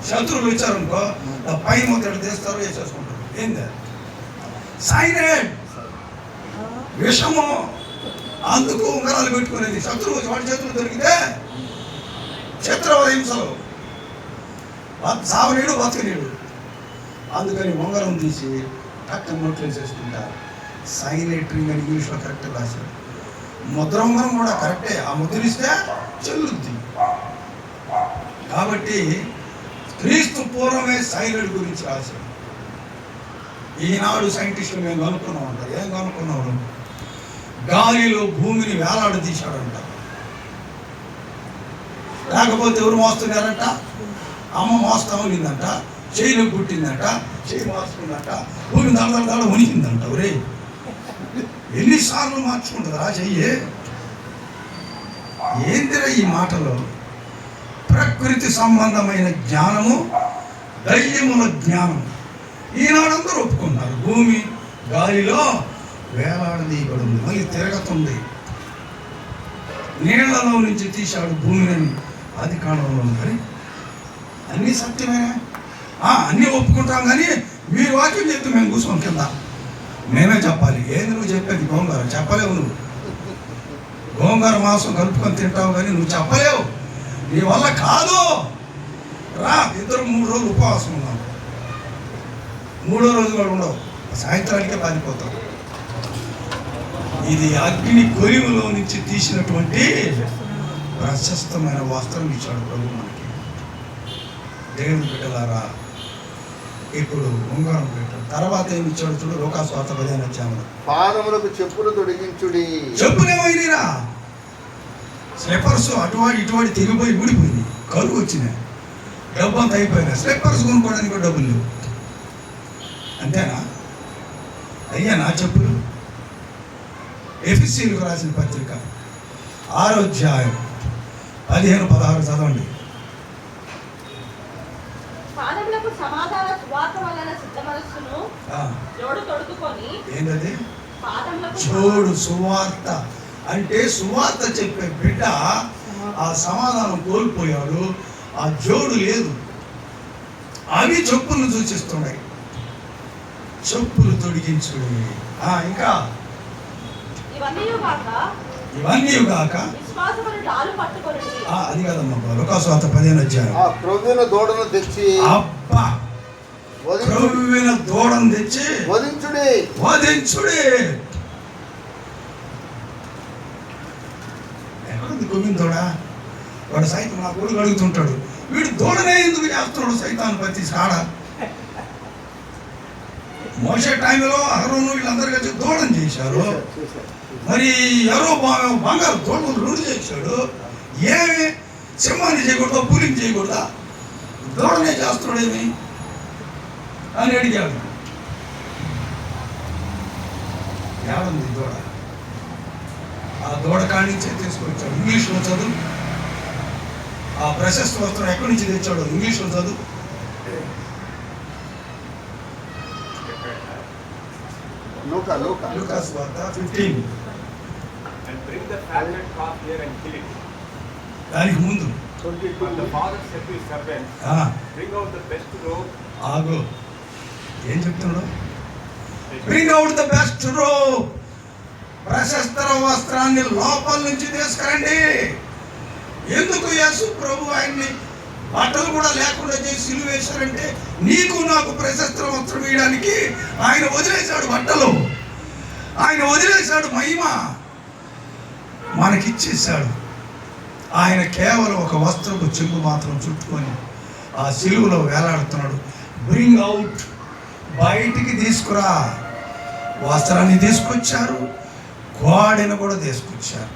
[SPEAKER 2] శత్రువులు ఇచ్చారనుకో పై ముద్ర తీస్తారు, వేసేసుకుంటారు. ఏంది సైనెట్, విషము. అందుకు ఉంగరాలు పెట్టుకునేది. శత్రువు వాడి చేతులు దొరికితే చిత్రహింసలు, సావనీడు బతకనీడు. అందుకని ఉంగరం తీసి టక్కన నోట్లు వేసేసుకుంటారు. సైనెట్ రింగ్ అని ఇంగ్లీష్లో కరెక్ట్ రాశారు. ముద్ర ఉంగరం కూడా కరెక్టే, ఆ ముద్రిస్తే చెల్లుద్ది. కాబట్టి క్రీస్తు పూర్వమే సైనెట్ గురించి రాశారు. ఈనాడు సైంటిస్టులు మేము కనుక్కున్నాం అంటారు. ఏం కనుక్కున్నాడు? గాలిలో భూమిని వేలాడదీశాడంట. లేకపోతే ఎవరు మోస్తున్నారంట? అమ్మ మోస్తా ఉన్నిందంట, చేయిలో పుట్టిందంట, చేయి మార్చుకుందంట, భూమి దడ ఉనికిందంట. ఒరే ఎన్నిసార్లు మార్చుకుంటుందా చెయ్యి? ఏందిరా ఈ మాటలో? ప్రకృతి సంబంధమైన జ్ఞానము, దయ్యముల జ్ఞానం. ఈనాడందరూ ఒప్పుకున్నారు. భూమి గాలిలో వేలాడదీయబడింది, మళ్ళీ తిరగతుంది. నీళ్లలో నుంచి తీశాడు భూమిని ఆది కాలంలో. మరి అన్నీ సత్యమే, అన్నీ ఒప్పుకుంటాం. కానీ మీరు వాక్యం చెప్తే మేము కూర్చోం కింద, మేమే చెప్పాలి. ఏంది నువ్వు చెప్పేది? గోంగూర చెప్పలేవు. నువ్వు గోంగూర మాంసం కలుపుకొని తింటావు, కానీ నువ్వు చెప్పలేవు. నీ వల్ల కాదు. రా, 2-3 రోజులు ఉపవాసం ఉన్నాం. 3వ రోజు కూడా ఉండవు, సాయంత్రానికే పారిపోతాం. ఇది అగ్ని కొలిములో నుంచి తీసినటువంటి ప్రశస్తమైన వస్త్రం ఇచ్చాడు ప్రభు మనకి. దేవుని బిడ్డలారా, ఇప్పుడు ఉంగరం పెట్టాడు. తర్వాత ఏమి ఇచ్చాడు చూడు, లోకాసువార్త 15వ అధ్యాయంలో.
[SPEAKER 4] పాదములకు చెప్పులు తొడిగించుడి.
[SPEAKER 2] చెప్పులేమైనా స్లిప్పర్స్ అటువాడి ఇటువాడి తెగిపోయి ఊడిపోయింది, కరువు వచ్చినాయి, డబ్బు అంతా అయిపోయినా. స్లిప్పర్స్ కొనుక్కోవడానికి కూడా డబ్బులు లేవు. అంతేనా? అయ్యా నా చెప్పులు. ఎఫెసీయులకు రాసిన పత్రిక 6వ అధ్యాయం 15-16 చదవండి.
[SPEAKER 5] పాదములకు సమాధాన సువార్త వలన సిద్ధ మనస్సును జోడు తొడుగుకొని.
[SPEAKER 2] ఏంటది?
[SPEAKER 5] పాదములకు
[SPEAKER 2] జోడు. సువార్త అంటే సువార్త చెప్పే బిడ్డ ఆ సమాధానం కోల్పోయాడు, ఆ జోడు లేదు. అవి చెప్పులను సూచిస్తున్నాయి. చెప్పులు తొడిగించుడు. ఇంకా ఇవన్నీ కాక
[SPEAKER 5] విశ్వాసమును డాలు పట్టుకొని.
[SPEAKER 2] అది కాదమ్మా, లోకాసువార్త 15వ అధ్యాయం.
[SPEAKER 4] క్రొవ్విన దూడను తెచ్చి,
[SPEAKER 2] అబ్బా, క్రొవ్విన దూడను తెచ్చి
[SPEAKER 4] వధించుడి.
[SPEAKER 2] ఎక్కడుంది కొమ్మిన దూడ? వాడు సైతం నా కొడుకు అడుగుతుంటాడు, వీడు దూడనే ఎందుకు చేస్తున్నాడు సైతాన్ని ప్రతి సాడ? మోసే టైంలో అహరోను వీళ్ళందరూ కలిసి దూడని చేశారు. మరి ఎవరో బంగారు దూడను రూఢి చేశాడు. ఏమి సింహాన్ని చేయకూడదా, పులిని చేయకూడదా? దూడనే చేస్తున్నాడేమి అని అడిగాడు. ఏడుంది దూడ? ఆ దూడ కాడి నుంచే తీసుకొచ్చాడు. ఇంగ్లీష్లో చదువు. ఆ ప్రశస్త వస్త్రం ఎక్కడి నుంచి తెచ్చాడు? ఇంగ్లీష్లో చదువు. లోకాసువార్త 15.
[SPEAKER 3] And bring the fatted calf here and kill it.
[SPEAKER 2] దానికి ముందు
[SPEAKER 3] And the father said to his servants, bring out the best robe.
[SPEAKER 2] ఆగు, ఏం చెప్తున్నాడు? Bring out the best robe. ప్రశస్త వస్త్రాన్ని లోపల నుంచి తీసుకురండి. ఎందుకు యేసు ప్రభు ఆయన్ని బట్టలు కూడా లేకుండా చేసి సిలువ వేశారంటే, నీకు నాకు ప్రశస్త వస్త్రం వేయడానికి ఆయన వదిలేశాడు బట్టలు, ఆయన వదిలేశాడు మహిమ, మనకిచ్చేశాడు. ఆయన కేవలం ఒక వస్త్రపు చెంగు మాత్రం చుట్టుకొని ఆ సిలువలో వేలాడుతున్నాడు. బ్రింగ్ అవుట్, బయటికి తీసుకురా. వస్త్రాన్ని తీసుకొచ్చారు, గోడను కూడా తీసుకొచ్చారు.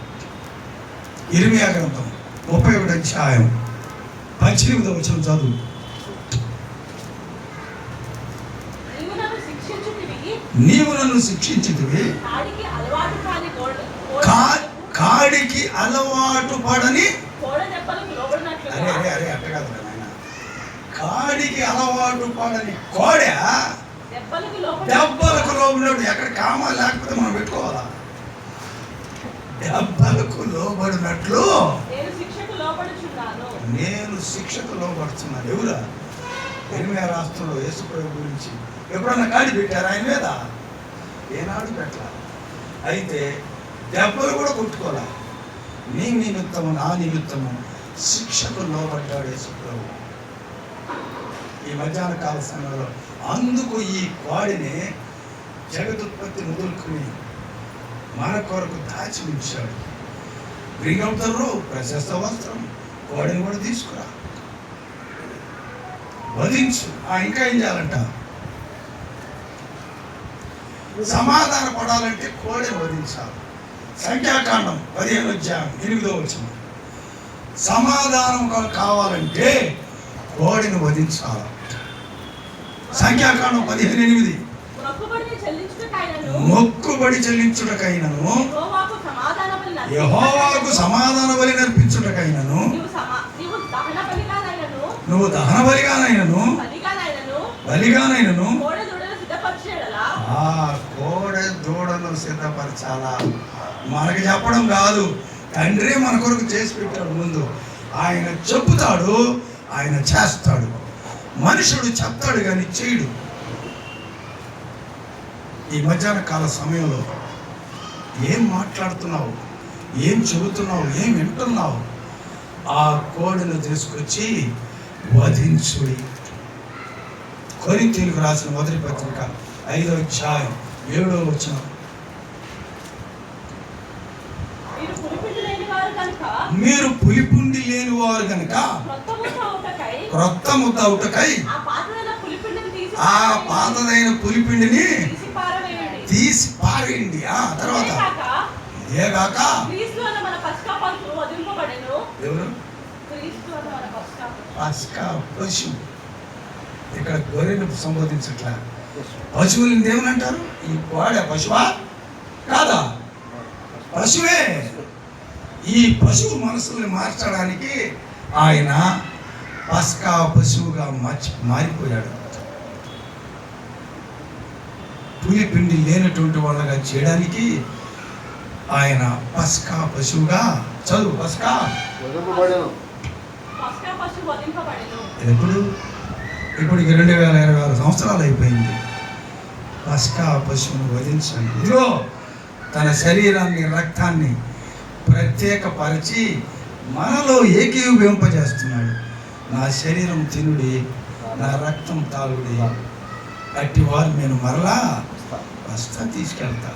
[SPEAKER 2] ఇర్మియా గ్రంథం 31వ అధ్యాయం 18వ వచనం చదువు. నీవు నన్ను శిక్షించితివి, కాడికి అలవాటు పడని. అరే అరే అరే అట్ట కాదు నాయన, కాడికి అలవాటు పడని కోడె దెబ్బలకు లోబడినట్టు. ఎక్కడ కామా లేకపోతే మనం పెట్టుకోవాలా? దెబ్బలకు లోబడినట్లు నేను శిక్షకు లోబడుతున్నాను. ఎవరా? ఎనిమిది రాష్ట్రంలో యేసుప్రభు గురించి ఎప్పుడన్నా కాడి పెట్టారు ఆయన మీద? ఏనాడు పెట్టాల. అయితే దెబ్బలు కూడా కొట్టుకోలే. నీ నిమిత్తము నా నిమిత్తము శిక్షకు లోబడ్డాడు యేసుప్రభు ఈ మధ్యాహ్న కాల సమయంలో. అందుకు ఈ కోడిని జగదుత్పత్తి మొదలుకుని మన కొరకు దాచి ఉంచాడు. బ్రింగ్ అవుట్ ద రోప్, ప్రశస్త వస్త్రం, కోడిని కూడా తీసుకురా, వధించు. ఇంకా ఏం చేయాలంట? సమాధాన పడాలంటే కోడిని వధించాలి. సంఖ్యాకాండం 15:8 సమాధానం కావాలంటే కోడిని వధించాలి. సంఖ్యాకాండం 15:8 మొక్కుబడి చెల్లించుటకైనను యెహోవాకు సమాధాన బలి నర్పించుటకైనను నువ్వు దహన బలిగానైనను ఆ కోడె దూడను సిద్ధపరచాలా. మనకి చెప్పడం కాదు, తండ్రి మన కొరకు చేసి పెట్టాడు. ముందు ఆయన చెప్పుతాడు, ఆయన చేస్తాడు. మనుషుడు చెప్తాడు కానీ చేయడు. ఈ మధ్యాహ్న కాల సమయంలో ఏం మాట్లాడుతున్నావు, ఏం చెబుతున్నావు, ఏం వింటున్నావు? ఆ కోడిని తీసుకొచ్చి వధించుడి. కొరింథీయులకు రాసిన మొదటి పత్రిక 5:7 మీరు పులిపుండి లేని వారు కనుక క్రొత్త ముద్ద అవుటకై ఆ పాతదైన పులిపిండిని తీసి పారేయండి. ఆ తర్వాత ఇదేగాక ఎవరు? పస్కా పశువు. ఇక్కడ గొర్రెను సంబోధించట్లా. పశువుని దేవుని అంటారు. ఈ కోడె పశువా కాదా? పశువే. ఈ పశువు మనసుల్ని మార్చడానికి ఆయన పస్కా పశువుగా మారిపోయాడు. పులి పిండి లేనటువంటి వాళ్ళగా చేయడానికి ఆయన పస్కా పశువుగా. చదువు. పస్కా ఎప్పుడు? ఇప్పటికి 2026 సంవత్సరాలు అయిపోయింది. పస్కా పశువును వధించండి. ఇదిగో తన శరీరాన్ని, రక్తాన్ని ప్రత్యేకపరిచి మనలో ఏకీభవింపజేస్తున్నాడు. నా శరీరం తినుడి, నా రక్తం తాగుడి, అట్టి వారు నేను మరలా వస్తా తీసుకెళ్తా.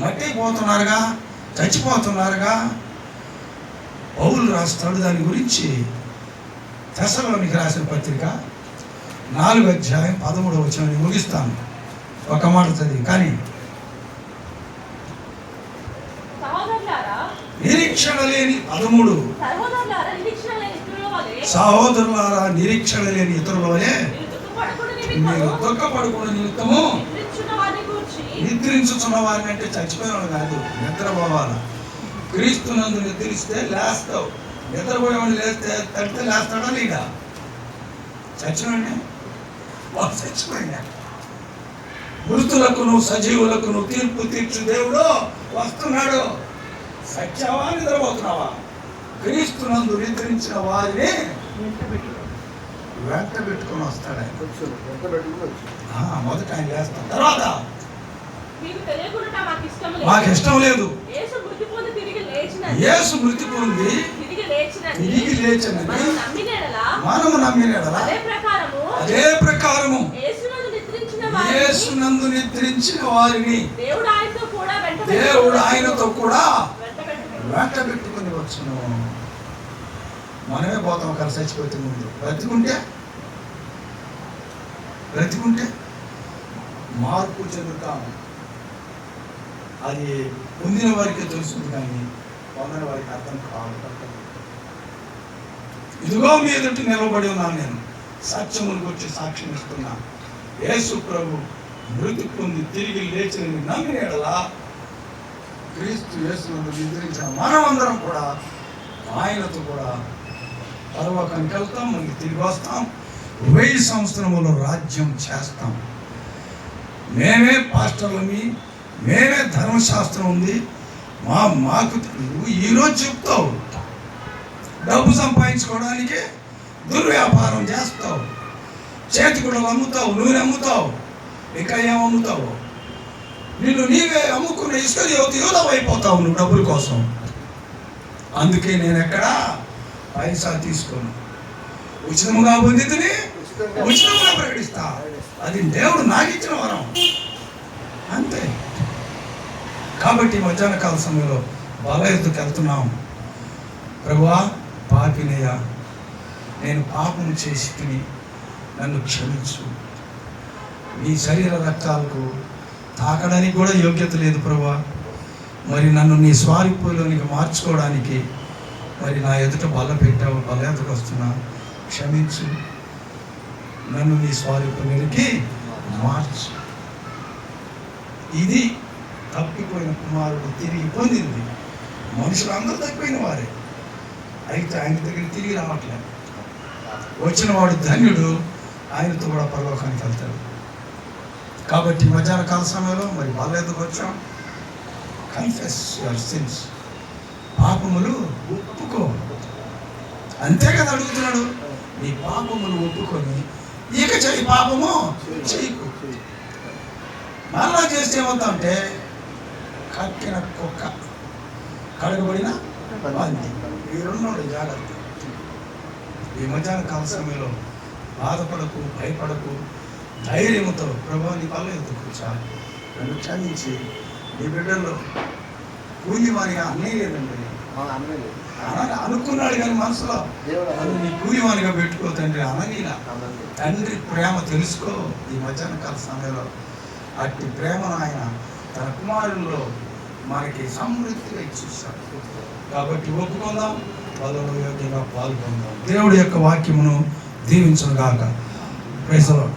[SPEAKER 2] మట్టి పోతున్నారుగా, చచ్చిపోతున్నారుగా. పౌలు రాస్తాడు దాని గురించి. తెస్సలోనికి రాసిన పత్రిక 4:13 ముగిస్తాను. ఒక మాట చదివి. కానీ నిరీక్షణ లేని 13 సహోదరులారా నిరీక్షణ లేని ఇతరుల వలె మీరు దుఃఖపడకుండా నిమిత్తము నిద్రించుచున్న వారిని. అంటే చచ్చిపోయేవాడు కాదు, నిద్రపోవాలి. క్రీస్తునందు నిద్రిస్తే లేస్తావు. నిద్రపోయేవాడిని లేస్తే తడితే లేస్తాడా లేడా? చచ్చిపోయినా వాడు చచ్చిపోయినా. మృతులకును సజీవులకును తీర్పు తీర్చు దేవుడు వస్తున్నాడు. సత్యావా నిద్రపోతున్నావా? క్రీస్తునందు నిద్రించిన వారిని వెంట పెట్టుకుని వస్తాడు. మొదట ఆయన లేస్తాడు. తర్వాత మాకు ఇష్టం లేదు. యేసు మృతి పొంది తిరిగి లేచినది మనము నమ్మిన ఎడల అదే ప్రకారము యేసునందు నిద్రించిన వారిని దేవుడు ఆయనతో కూడా వెంట పెట్టుకుని వచ్చును. మనమే పోతాం ఒకరు చచ్చిపోతే ముందు. బ్రతికుంటే మార్పు చెందుతాము. అది పొందిన వారికి తెలుస్తుంది, కానీ పొందిన వారికి అర్థం కాదు. ఇదిగో మీ ఎదుటి నిలబడి ఉన్నాను, నేను సత్యమును గురించి సాక్ష్యం ఇస్తున్నా. యేసు ప్రభు మృతి పొంది తిరిగి లేచిన నమ్మిన యెడల క్రీస్తు యేసును నిద్రించిన మనమందరం కూడా ఆయనతో కూడా పరలోకానికి వెళ్తాం, మళ్ళీ తిరిగి వస్తాం, 1000 సంవత్సరములో రాజ్యం చేస్తాం. మేమే పాస్టర్లని, మేమే ధర్మశాస్త్రం ఉంది, మాకు నువ్వు ఈరోజు చెప్తావు, డబ్బు సంపాదించుకోవడానికి దుర్వ్యాపారం చేస్తావు, చేతికుడలు అమ్ముతావు, నూనె అమ్ముతావు, ఇంకా ఏం అమ్ముతావు, నిన్ను నీవే అమ్ముకున్న ఇస్కరియోతు యూదా అయిపోతావు నువ్వు డబ్బుల కోసం. అందుకే నేను ఎక్కడ పైసా తీసుకోను, ఉచితముగా పొందితిని ఉచితంగా ప్రకటిస్తా. అది దేవుడు నాకు ఇచ్చిన వరం, అంతే. కాబట్టి మధ్యాహ్న కాల సమయంలో బలయుద్ధకు వెళ్తున్నాం. ప్రభువా, పాపినయ్యా, నేను పాపం చేసి తిని నన్ను క్షమించు. నీ శరీర రక్తాలకు తాకడానికి కూడా యోగ్యత లేదు ప్రభువా. మరి నన్ను నీ స్వారూప్యంలోనికి మార్చుకోవడానికి మరి నా ఎదుట బల్ల పెట్టావు, బల్ల ఎదుటకు వస్తున్నా, క్షమించు, నన్ను నీ స్వారూప్యంలోనికి మార్చు. ఇది తప్పిపోయిన కుమారుడు తిరిగి పొందింది. మనుషులు అందరూ తప్పిపోయిన వారే, అయితే ఆయన దగ్గర తిరిగి రావట్లేదు. వచ్చిన వాడు ధన్యుడు, ఆయనతో కూడా పరలోకానికి వెళ్తాడు. కాబట్టి మధ్యాహ్న కాల సమయంలో మరి వాళ్ళ ఎదుగు వచ్చాం. కన్ఫెస్ యువర్ సిన్స్, పాపములు ఒప్పుకో, అంతే కదా అడుగుతున్నాడు. నీ పాపములు ఒప్పుకొని ఇక చెయ్యి, పాపము చెయ్యకు. మళ్ళా చేస్తే ఏమవుతామంటే కక్కిన కుక్క, కడగబడిన పంది, ఈ రెండు జాగ్రత్త. ఈ మధ్యాహ్న కాల సమయంలో బాధపడకు, భయపడకు, ధైర్యంతో ప్రభువా నీ పనులు ఎందుకు కూర్చో, నన్ను క్షమించి నీ బిడ్డల్లో కూలివానిగా అన్నయ్యలేదండి అనుకున్నాడు, కానీ మనసులో నన్ను నీ కూలివానిగా పెట్టుకో తండ్రి అననీలా. తండ్రి ప్రేమ తెలుసుకో. ఈ మధ్యాహ్న కాల సమయంలో అట్టి ప్రేమను ఆయన తన కుమారుల్లో మనకి సమృద్ధిగా ఇచ్చిస్తాడు. కాబట్టి ఒప్పుకుందాం, బలలో యోగ్యంగా పాల్గొందాం. దేవుడి యొక్క వాక్యమును దీవించును గాక. Praise the lord.